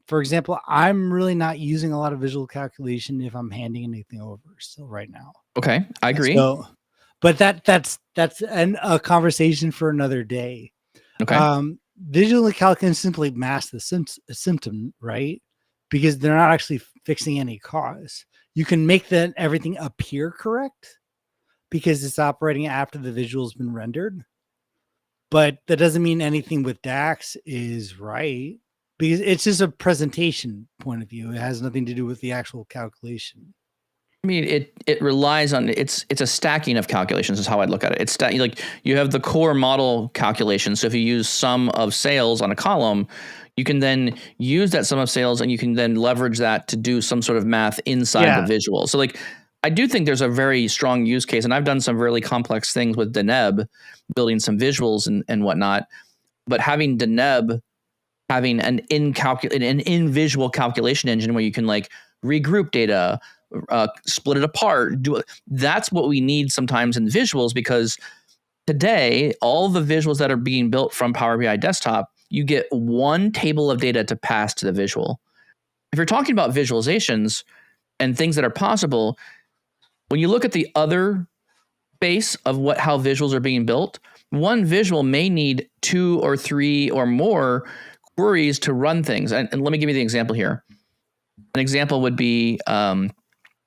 for example, I'm really not using a lot of visual calculation if I'm handing anything over still right now. Okay, I agree. So, but that's a conversation for another day. Okay. Visual calculation simply masks the symptom, right? Because they're not actually fixing any cause. You can make everything appear correct because it's operating after the visual has been rendered, but that doesn't mean anything with DAX is right. because it's just a presentation point of view. It has nothing to do with the actual calculation. I mean, it relies on it's a stacking of calculations is how I'd look at it. It's like you have the core model calculation. So if you use sum of sales on a column, you can then use that sum of sales and you can then leverage that to do some sort of math inside the visual. So like I do think there's a very strong use case, and I've done some really complex things with Deneb, building some visuals and whatnot. But having Deneb having an in visual calculation engine where you can like regroup data, split it apart, that's what we need sometimes in visuals, because today all the visuals that are being built from Power BI desktop, you get one table of data to pass to the visual. If you're talking about visualizations and things that are possible, when you look at the other base of how visuals are being built, one visual may need 2 or 3 or more queries to run things. And let me give you the example here. An example would be, I'm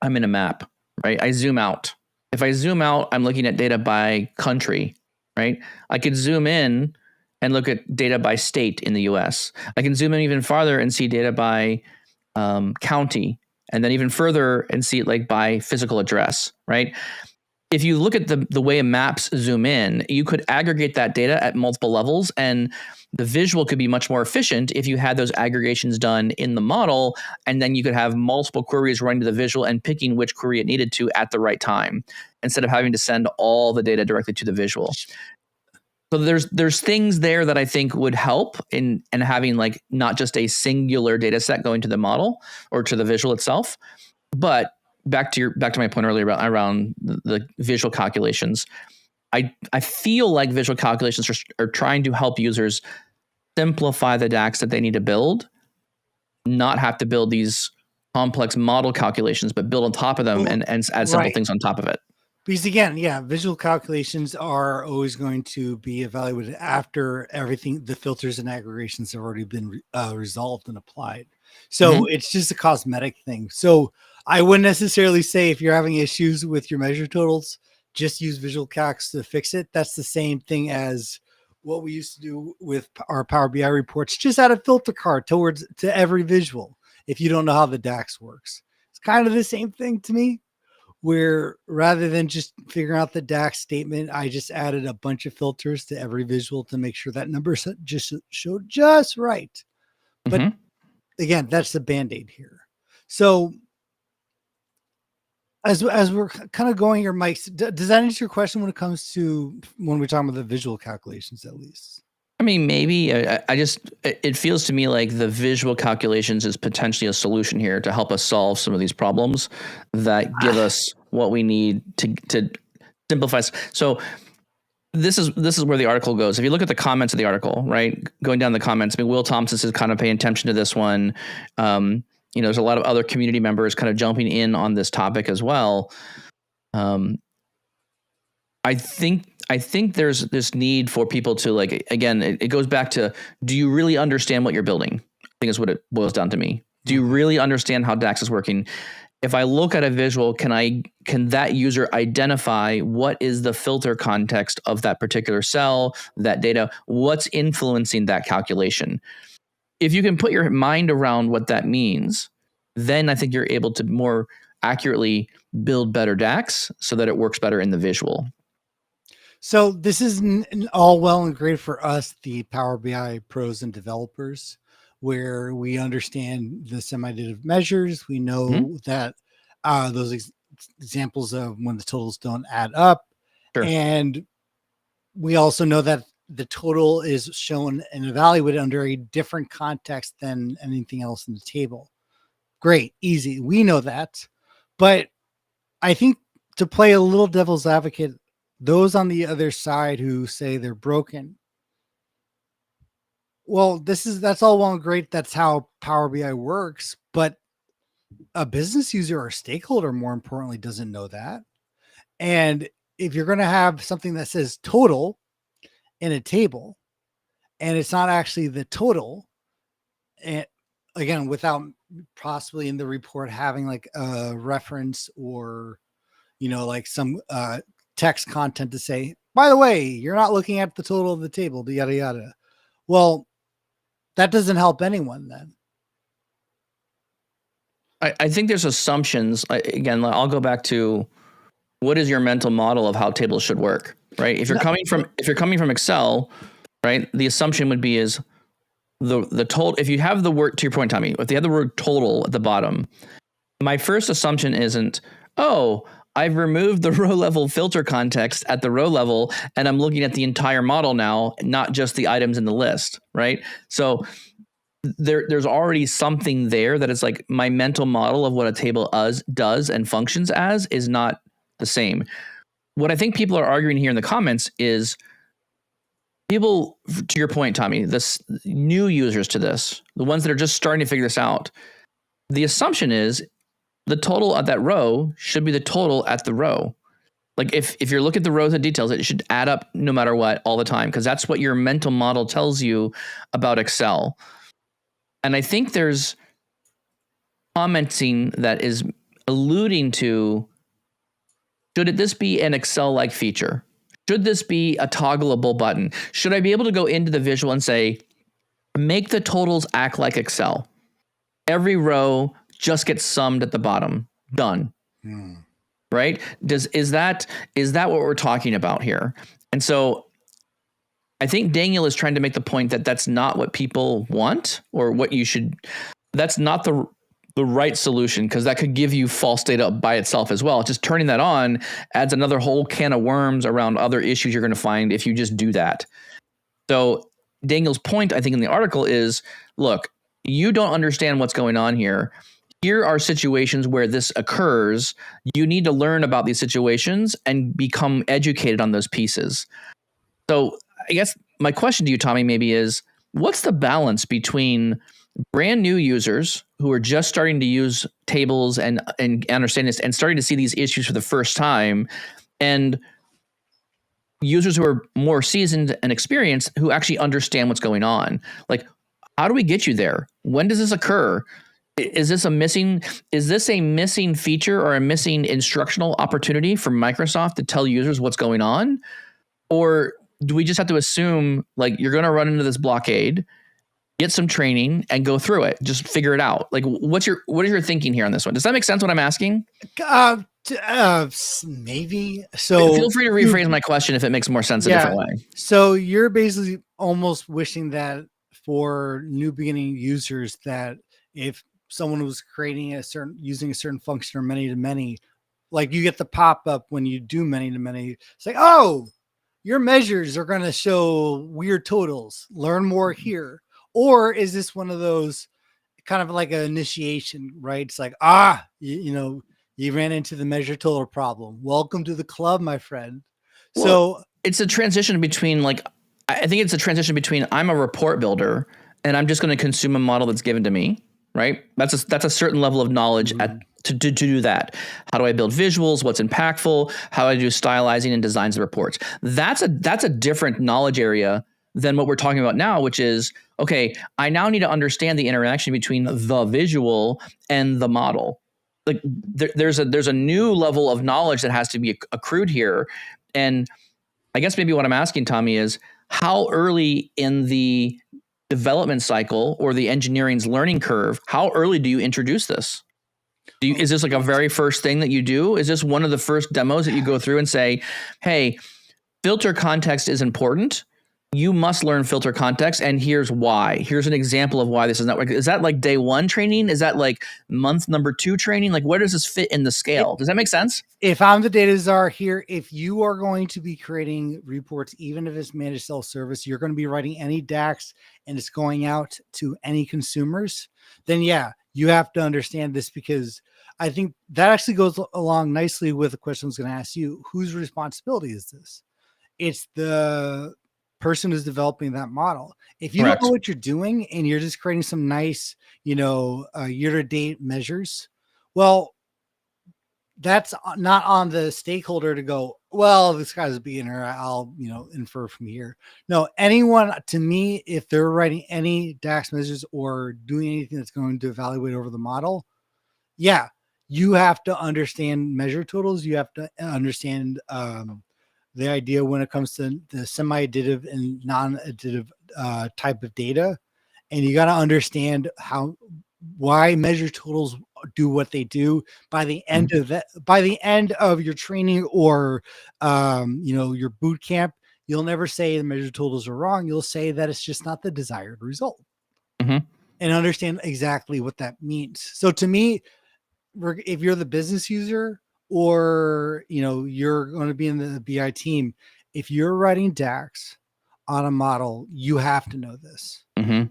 in a map, right? I zoom out. If I zoom out, I'm looking at data by country, right? I could zoom in and look at data by state in the US. I can zoom in even farther and see data by county, and then even further and see it like by physical address, right? If you look at the way maps zoom in, you could aggregate that data at multiple levels, and the visual could be much more efficient if you had those aggregations done in the model, and then you could have multiple queries running to the visual and picking which query it needed to at the right time, instead of having to send all the data directly to the visual. So there's things there that I think would help in having like not just a singular data set going to the model or to the visual itself, but back to my point earlier around the visual calculations. I feel like visual calculations are trying to help users simplify the DAX that they need to build, not have to build these complex model calculations, but build on top of them and add simple things on top of it. Because again, visual calculations are always going to be evaluated after everything, the filters and aggregations have already been resolved and applied. So it's just a cosmetic thing. So I wouldn't necessarily say if you're having issues with your measure totals, just use visual calcs to fix it. That's the same thing as what we used to do with our Power BI reports. Just add a filter card to every visual if you don't know how the DAX works. It's kind of the same thing to me, where rather than just figuring out the DAX statement, I just added a bunch of filters to every visual to make sure that numbers just showed just right. But again, that's the Band-Aid here. So as we're kind of going here, Mike, does that answer your question when it comes to when we're talking about the visual calculations, at least? I mean, maybe it feels to me like the visual calculations is potentially a solution here to help us solve some of these problems that give us what we need to simplify. So this is where the article goes. If you look at the comments of the article, right, going down the comments, I mean, Will Thompson is kind of paying attention to this one. There's a lot of other community members kind of jumping in on this topic as well. I think there's this need for people to, like, again, it goes back to, do you really understand what you're building? I think is what it boils down to me. Do you really understand how DAX is working? If I look at a visual, can that user identify what is the filter context of that particular cell, that data? What's influencing that calculation? If you can put your mind around what that means, then I think you're able to more accurately build better DAX so that it works better in the visual. So this is all well and great for us, the Power BI pros and developers, where we understand the semi-additive measures. We know that those examples of when the totals don't add up. Sure. And we also know that the total is shown and evaluated under a different context than anything else in the table. Great, easy. We know that. But I think, to play a little devil's advocate, those on the other side who say they're broken, well, that's all well and great. That's how Power BI works. But a business user or stakeholder, more importantly, doesn't know that. And if you're going to have something that says total in a table, and it's not actually the total, and again, without possibly in the report having like a reference or, like some text content to say, by the way, you're not looking at the total of the table, yada, yada. Well, that doesn't help anyone then. I think there's assumptions. Again, I'll go back to what is your mental model of how tables should work, right? If you're coming from Excel, right, the assumption would be is the total. If you have the word, to your point, Tommy, if they have the word total at the bottom, my first assumption isn't, oh, I've removed the row level filter context at the row level and I'm looking at the entire model now, not just the items in the list, right? So there's already something there that is like my mental model of what a table does and functions as is not the same. What I think people are arguing here in the comments is people, to your point, Tommy, this new users to this, the ones that are just starting to figure this out, the assumption is the total at that row should be the total at the row. Like if you're looking at the rows and details, it should add up no matter what all the time, because that's what your mental model tells you about Excel. And I think there's commenting that is alluding to, should this be an Excel-like feature? Should this be a toggleable button? Should I be able to go into the visual and say, make the totals act like Excel? Every row just gets summed at the bottom. Done. Right? Is that what we're talking about here? And so I think Daniel is trying to make the point that that's not what people want, or what you should. That's not the right solution, because that could give you false data by itself as well. Just turning that on adds another whole can of worms around other issues you're going to find if you just do that. So Daniel's point, I think, in the article is, look, you don't understand what's going on here. Here are situations where this occurs. You need to learn about these situations and become educated on those pieces. So I guess my question to you, Tommy, maybe is, what's the balance between brand new users who are just starting to use tables and understand this and starting to see these issues for the first time, and users who are more seasoned and experienced who actually understand what's going on? Like, how do we get you there? When does this occur? Is this a missing feature or a missing instructional opportunity for Microsoft to tell users what's going on? Or do we just have to assume, like, you're going to run into this blockade, get some training, and go through it? Just figure it out. Like, what is your thinking here on this one? Does that make sense what I'm asking? Maybe. So feel free to rephrase my question if it makes more sense a different way. So you're basically almost wishing that for new beginning users, that if someone was using a certain function or many to many, like you get the pop up when you do many to many, it's like, oh, your measures are going to show weird totals. Learn more here. Or is this one of those kind of like an initiation, right? It's like, you ran into the measure total problem. Welcome to the club, my friend. Well, so it's a transition between, like, I think it's a transition between, I'm a report builder and I'm just going to consume a model that's given to me, right? That's a certain level of knowledge to do that. How do I build visuals? What's impactful? How do I do stylizing and designs of reports? That's a different knowledge area than what we're talking about now, which is, okay, I now need to understand the interaction between the visual and the model. Like, there's a new level of knowledge that has to be accrued here. And I guess maybe what I'm asking, Tommy, is how early in the development cycle or the engineering's learning curve, how early do you introduce this? Is this like a very first thing that you do? Is this one of the first demos that you go through and say, hey, filter context is important. You must learn filter context, and here's why. Here's an example of why this is not working. Is that like day one training? Is that like month number 2 training? Like, where does this fit in the scale? Does that make sense? If I'm the data czar here, if you are going to be creating reports, even if it's managed self-service, you're going to be writing any DAX and it's going out to any consumers, then yeah, you have to understand this, because I think that actually goes along nicely with the question I was going to ask you. Whose responsibility is this? It's the person who's developing that model. If you don't know what you're doing and you're just creating some nice, year-to-date measures, well, that's not on the stakeholder to go, well, this guy's a beginner, I'll, infer from here. No, anyone, to me, if they're writing any DAX measures or doing anything that's going to evaluate over the model, yeah, you have to understand measure totals. You have to understand the idea when it comes to the semi-additive and non-additive type of data. and you got to understand why measure totals do what they do. By the end of that, by the end of your training or your boot camp, you'll never say the measure totals are wrong. You'll say that it's just not the desired result, and understand exactly what that means. So to me, if you're the business user or you're going to be in the BI team, if you're writing DAX on a model, you have to know this. Yeah,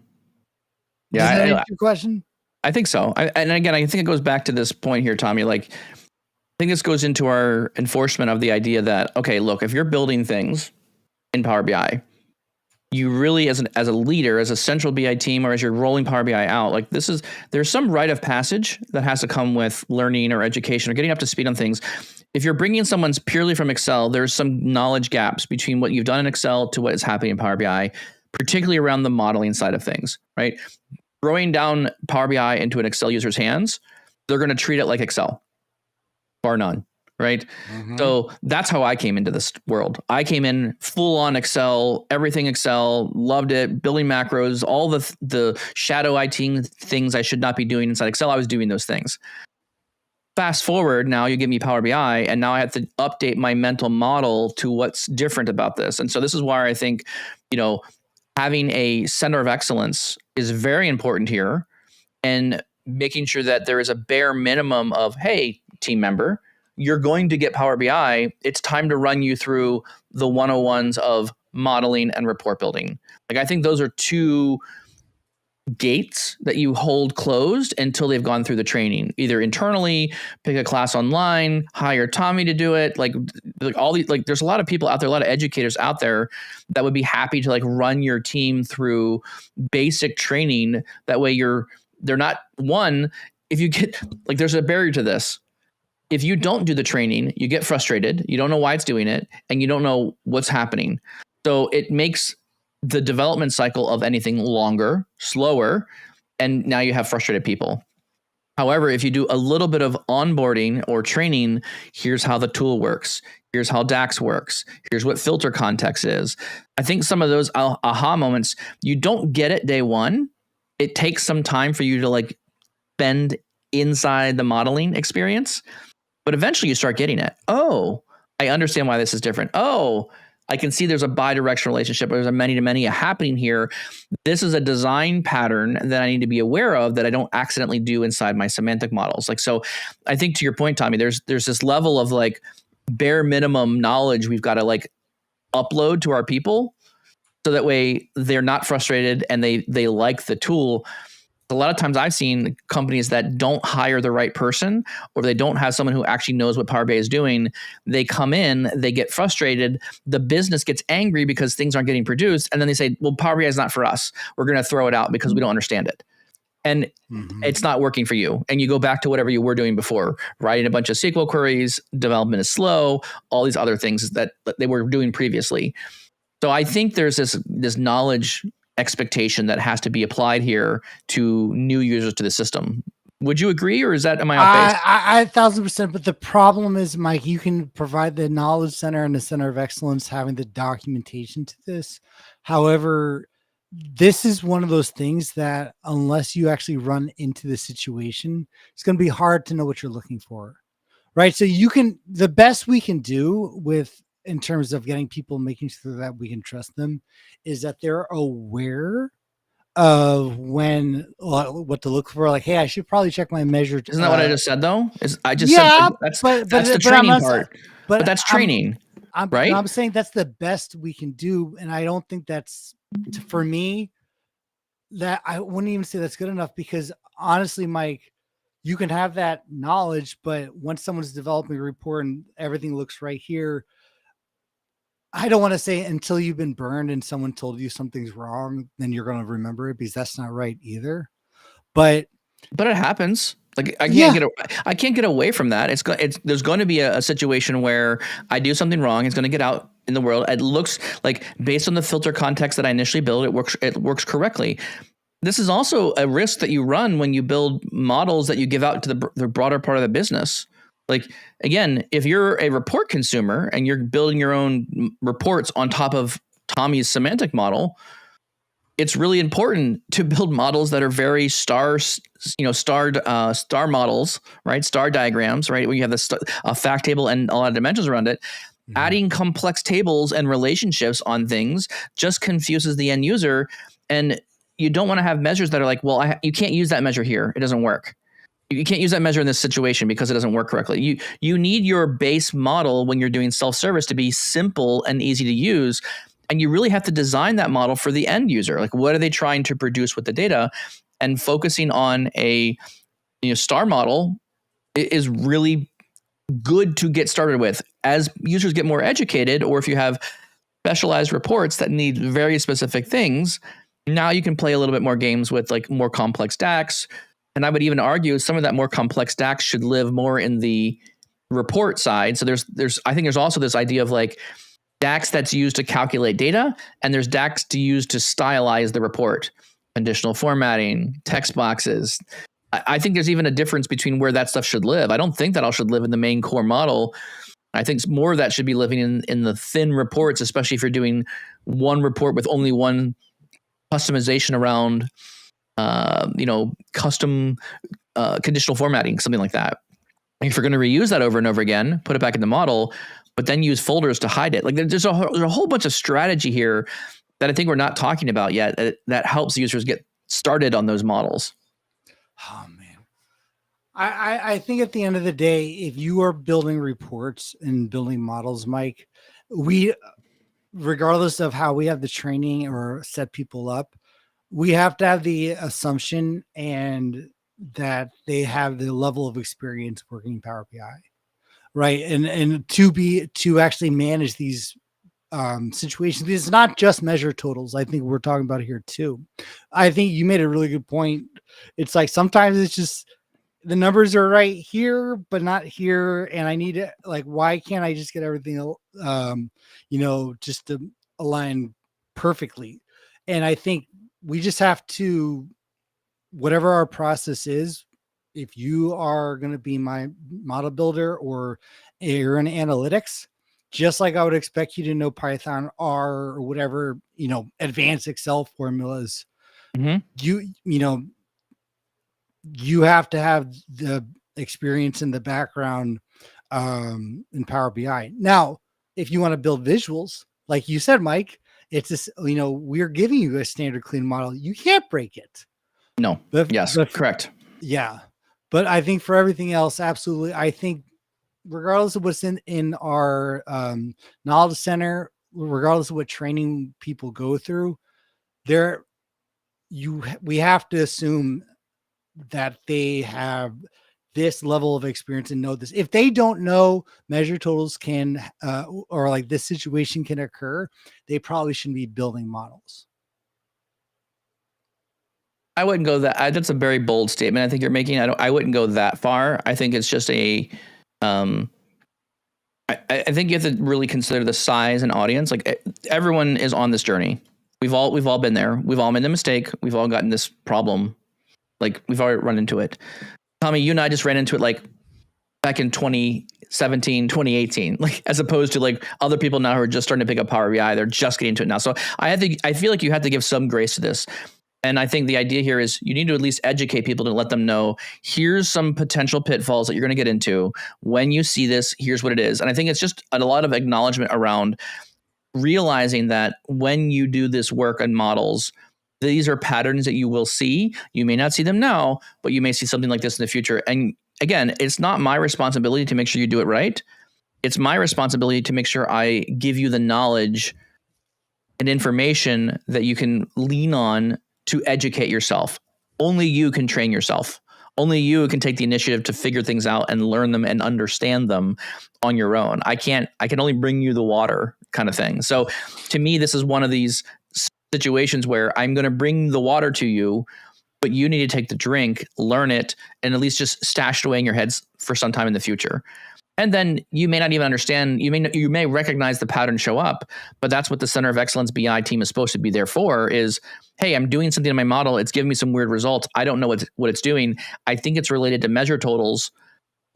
does that answer your question? I think so. And again, I think it goes back to this point here, Tommy. Like, I think this goes into our enforcement of the idea that, okay, look, if you're building things in Power BI, you really, as a leader, as a central BI team, or as you're rolling Power BI out, like there's some rite of passage that has to come with learning or education or getting up to speed on things. If you're bringing someone's purely from Excel, there's some knowledge gaps between what you've done in Excel to what is happening in Power BI, particularly around the modeling side of things, right? Throwing down Power BI into an Excel user's hands, they're going to treat it like Excel, bar none, right? So that's how I came into this world. I came in full on Excel, everything Excel, loved it, building macros, all the shadow IT things I should not be doing inside Excel. I was doing those things. Fast forward, now you give me Power BI, and now I have to update my mental model to what's different about this. And so this is why I think, having a center of excellence is very important here, and making sure that there is a bare minimum of, hey, team member, you're going to get Power BI. It's time to run you through the 101s of modeling and report building. Like, I think those are two gates that you hold closed until they've gone through the training, either internally, pick a class online, hire Tommy to do it. Like all these, like, there's a lot of people out there, a lot of educators out there that would be happy to run your team through basic training. That way they're not one, if you get, there's a barrier to this. If you don't do the training, you get frustrated. You don't know why it's doing it, and you don't know what's happening. So it makes the development cycle of anything longer, slower, and now you have frustrated people. However, if you do a little bit of onboarding or training, here's how the tool works. Here's how DAX works. Here's what filter context is. I think some of those aha moments, you don't get it day one. It takes some time for you to spend inside the modeling experience, but eventually you start getting it. Oh, I understand why this is different. Oh, I can see there's a bi-directional relationship. There's a many-to-many happening here. This is a design pattern that I need to be aware of that I don't accidentally do inside my semantic models. So I think, to your point, Tommy, there's this level of bare minimum knowledge we've got to upload to our people, so that way they're not frustrated and they like the tool. A lot of times I've seen companies that don't hire the right person, or they don't have someone who actually knows what Power BI is doing. They come in, they get frustrated. The business gets angry because things aren't getting produced. And then they say, well, Power BI is not for us. We're going to throw it out because we don't understand it. And it's not working for you. And you go back to whatever you were doing before, writing a bunch of SQL queries, development is slow, all these other things that they were doing previously. So I think there's this knowledge expectation that has to be applied here to new users to the system. Would you agree, or am I off base? I 1,000%. But the problem is, Mike, you can provide the knowledge center and the center of excellence having the documentation to this. However, this is one of those things that unless you actually run into the situation, it's going to be hard to know what you're looking for. Right. So the best we can do in terms of getting people, making sure that we can trust them, is that they're aware of what to look for. Hey, I should probably check my measure. Isn't that what I just said though? Said that's the training part. But that's training, right? I'm saying that's the best we can do. And I don't think that's, for me, that I wouldn't even say that's good enough, because honestly, Mike, you can have that knowledge, but once someone's developing a report and everything looks right here, I don't want to say until you've been burned and someone told you something's wrong, then you're going to remember it, because that's not right either. But it happens. I can't get away from that. There's going to be a situation where I do something wrong. It's going to get out in the world. It looks like, based on the filter context that I initially built, it works correctly. This is also a risk that you run when you build models that you give out to the broader part of the business. Again, if you're a report consumer and you're building your own reports on top of Tommy's semantic model, it's really important to build models that are very starred star models, right? Star diagrams, right? Where you have a fact table and a lot of dimensions around it. Mm-hmm. Adding complex tables and relationships on things just confuses the end user. And you don't want to have measures that are like, well, you can't use that measure here. It doesn't work. You can't use that measure in this situation because it doesn't work correctly. You need your base model when you're doing self-service to be simple and easy to use. And you really have to design that model for the end user. Like, what are they trying to produce with the data? And focusing on a star model is really good to get started with. As users get more educated, or if you have specialized reports that need very specific things, now you can play a little bit more games with like more complex DAX. And I would even argue some of that more complex DAX should live more in the report side. So I think there's also this idea of like DAX that's used to calculate data, and there's DAX to use to stylize the report, conditional formatting, text boxes. I think there's even a difference between where that stuff should live. I don't think that all should live in the main core model. I think more of that should be living in the thin reports, especially if you're doing one report with only one customization around, custom conditional formatting, something like that. If you're going to reuse that over and over again, put it back in the model, but then use folders to hide it. Like there's a whole bunch of strategy here that I think we're not talking about yet that helps users get started on those models. Oh man. I think at the end of the day, if you are building reports and building models, Mike, regardless of how we have the training or set people up, we have to have the assumption and that they have the level of experience working in Power BI, right? And to actually manage these situations. It's not just measure totals. I think we're talking about here too. I think you made a really good point. It's like sometimes it's just the numbers are right here, but not here. And I need to why can't I just get everything, just to align perfectly? And I think we just have to, whatever our process is, if you are going to be my model builder or you're in analytics, just like I would expect you to know Python, R, or whatever, advanced Excel formulas, you have to have the experience in the background in Power BI. Now, if you want to build visuals, like you said, Mike, it's this, we're giving you a standard clean model. You can't break it. No. Yes, correct. Yeah. But I think for everything else, absolutely. I think regardless of what's in our knowledge center, regardless of what training people go through, we have to assume that they have this level of experience and know this. If they don't know measure totals can or like this situation can occur, they probably shouldn't be building models. I wouldn't go that. That's a very bold statement I think you're making. I wouldn't go that far. I think it's just I think you have to really consider the size and audience. Like everyone is on this journey. We've all been there. We've all made the mistake. We've all gotten this problem. Like we've already run into it. Tommy, you and I just ran into it like back in 2017, 2018, like as opposed to like other people now who are just starting to pick up Power BI. They're just getting into it now. So I feel like you have to give some grace to this. And I think the idea here is you need to at least educate people to let them know, here's some potential pitfalls that you're going to get into. When you see this, here's what it is. And I think it's just a lot of acknowledgement around realizing that when you do this work on models, these are patterns that you will see. You may not see them now, but you may see something like this in the future. And again, it's not my responsibility to make sure you do it right. It's my responsibility to make sure I give you the knowledge and information that you can lean on to educate yourself. Only you can train yourself. Only you can take the initiative to figure things out and learn them and understand them on your own. I can only bring you the water kind of thing. So to me, this is one of these situations where I'm going to bring the water to you, but you need to take the drink, learn it, and at least just stash it away in your heads for some time in the future. And then you may not even understand, you may recognize the pattern show up, but that's what the Center of Excellence BI team is supposed to be there for is, hey, I'm doing something in my model. It's giving me some weird results. I don't know what it's doing. I think it's related to measure totals.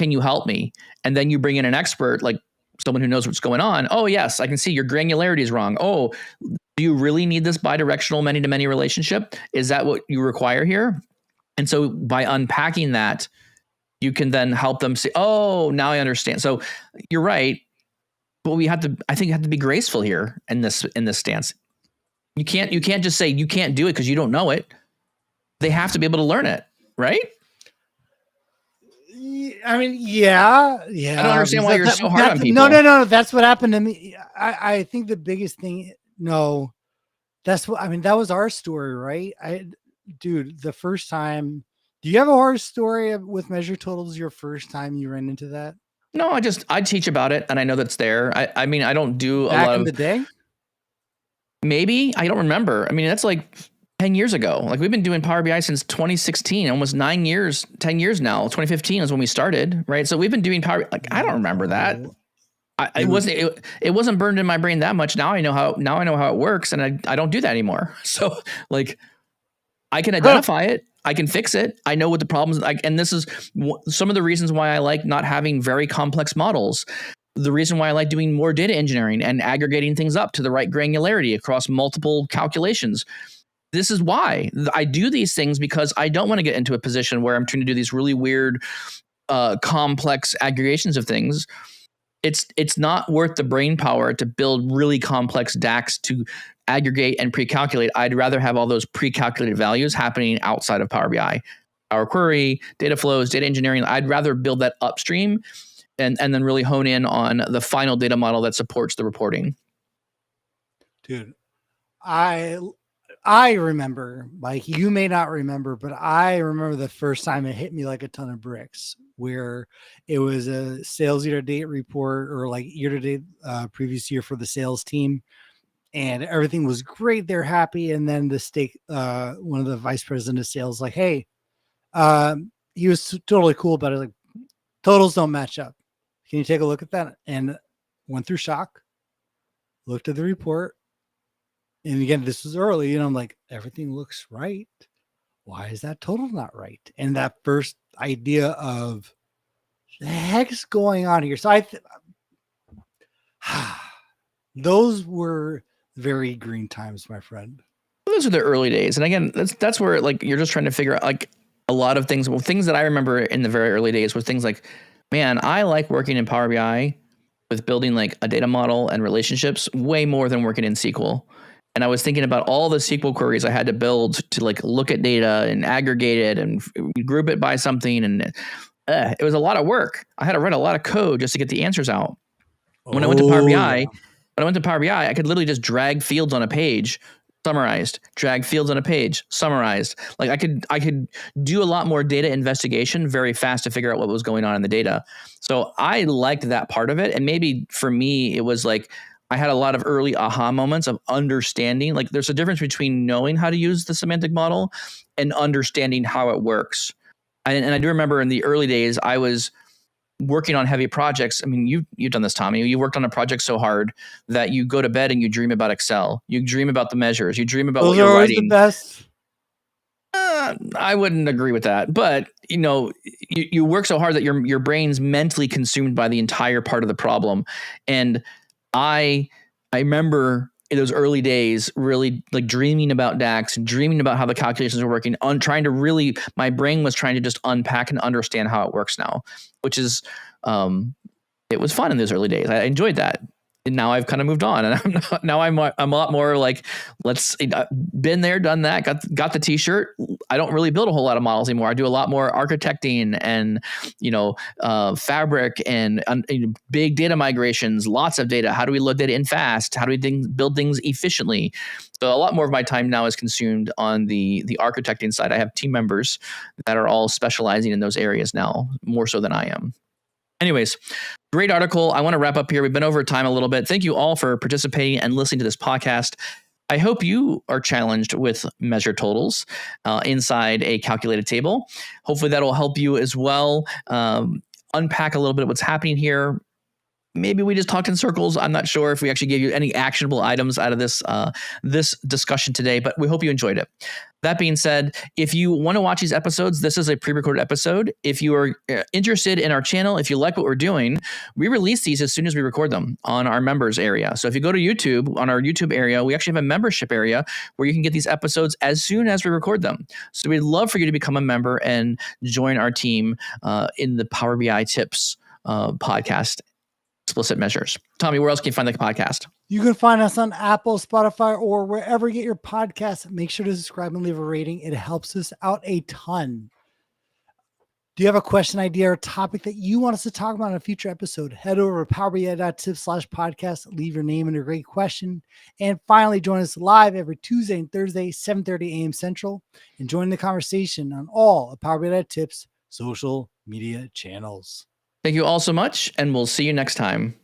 Can you help me? And then you bring in an expert, like someone who knows what's going on. Oh, yes, I can see your granularity is wrong. Oh, Do you really need this bidirectional many-to-many relationship? Is that what you require here? And so by unpacking that, you can then help them say, oh, now I understand. So you're right. But I think you have to be graceful here in this stance. You can't just say you can't do it because you don't know it. They have to be able to learn it, right? I mean, yeah. I don't understand why you're so hard on people. No. That's what happened to me. I think the biggest thing, that's what, I mean, that was our story, right? Dude, the first time, do you have a horror story with measure totals your first time you ran into that? No, I teach about it and I know that's there. I mean, I don't do Back a lot in of the day. Maybe, I don't remember. I mean, that's like 10 years ago. Like we've been doing Power BI since 2016, almost 9 years, 10 years now. 2015 is when we started, right? So we've been doing Power. Like I don't remember that. It wasn't burned in my brain that much. Now I know how it works, and I don't do that anymore. So like, I can identify it. I can fix it. I know what the problems like, and this is some of the reasons why I like not having very complex models. The reason why I like doing more data engineering and aggregating things up to the right granularity across multiple calculations. This is why I do these things, because I don't want to get into a position where I'm trying to do these really weird, complex aggregations of things. It's not worth the brain power to build really complex DAX to aggregate and pre-calculate. I'd rather have all those pre-calculated values happening outside of Power BI, Power Query, data flows, data engineering. I'd rather build that upstream and then really hone in on the final data model that supports the reporting. Dude, I remember, like you may not remember, but I remember the first time it hit me like a ton of bricks, where it was a sales year-to-date report, or like year-to-date previous year for the sales team, and everything was great. They're happy. And then one of the vice president of sales, like, hey, he was totally cool about it. Like, totals don't match up. Can you take a look at that? And went through shock, looked at the report. And again, this was early, and I'm like, everything looks right. Why is that total not right? And that first idea of the heck's going on here. So those were very green times, my friend. Those are the early days. And again, that's where like you're just trying to figure out like a lot of things. Well, things that I remember in the very early days were things like, man, I like working in Power BI with building like a data model and relationships way more than working in SQL. And I was thinking about all the SQL queries I had to build to like look at data and aggregate it and group it by something. And it was a lot of work. I had to write a lot of code just to get the answers out. When I went to Power BI, I could literally just drag fields on a page, summarized, drag fields on a page, summarized. Like I could do a lot more data investigation very fast to figure out what was going on in the data. So I liked that part of it. And maybe for me, it was like, I had a lot of early aha moments of understanding. Like there's a difference between knowing how to use the semantic model and understanding how it works. And I do remember in the early days, I was working on heavy projects. I mean, you've done this, Tommy. You worked on a project so hard that you go to bed and you dream about Excel. You dream about the measures. You dream about what you're writing. Those are always the best. I wouldn't agree with that, but you work so hard that your brain's mentally consumed by the entire part of the problem. And I remember in those early days really like dreaming about DAX, dreaming about how the calculations were working, my brain was trying to just unpack and understand how it works now, which is, it was fun in those early days. I enjoyed that. And now I've kind of moved on, and I'm a lot more like, been there, done that, got the t-shirt. I don't really build a whole lot of models anymore. I do a lot more architecting and, fabric and big data migrations, lots of data. How do we load data in fast? How do we build things efficiently? So a lot more of my time now is consumed on the architecting side. I have team members that are all specializing in those areas now, more so than I am. Anyways, great article. I want to wrap up here. We've been over time a little bit. Thank you all for participating and listening to this podcast. I hope you are challenged with measure totals inside a calculated table. Hopefully that'll help you as well unpack a little bit of what's happening here. maybe we just talked in circles. I'm not sure if we actually gave you any actionable items out of this discussion today, but we hope you enjoyed it. That being said, if you want to watch these episodes, this is a pre-recorded episode. If you are interested in our channel, if you like what we're doing, we release these as soon as we record them on our members area. So if you go to YouTube, on our YouTube area, we actually have a membership area where you can get these episodes as soon as we record them. So we'd love for you to become a member and join our team in the Power BI Tips podcast. Explicit measures. Tommy, where else can you find the podcast? You can find us on Apple, Spotify, or wherever you get your podcasts. Make sure to subscribe and leave a rating. It helps us out a ton. Do you have a question, idea, or topic that you want us to talk about in a future episode? Head over to powerbi.tips/podcast. Leave your name and a great question. And finally, join us live every Tuesday and Thursday, 7:30 a.m. Central, and join the conversation on all of Power BI Tips social media channels. Thank you all so much, and we'll see you next time.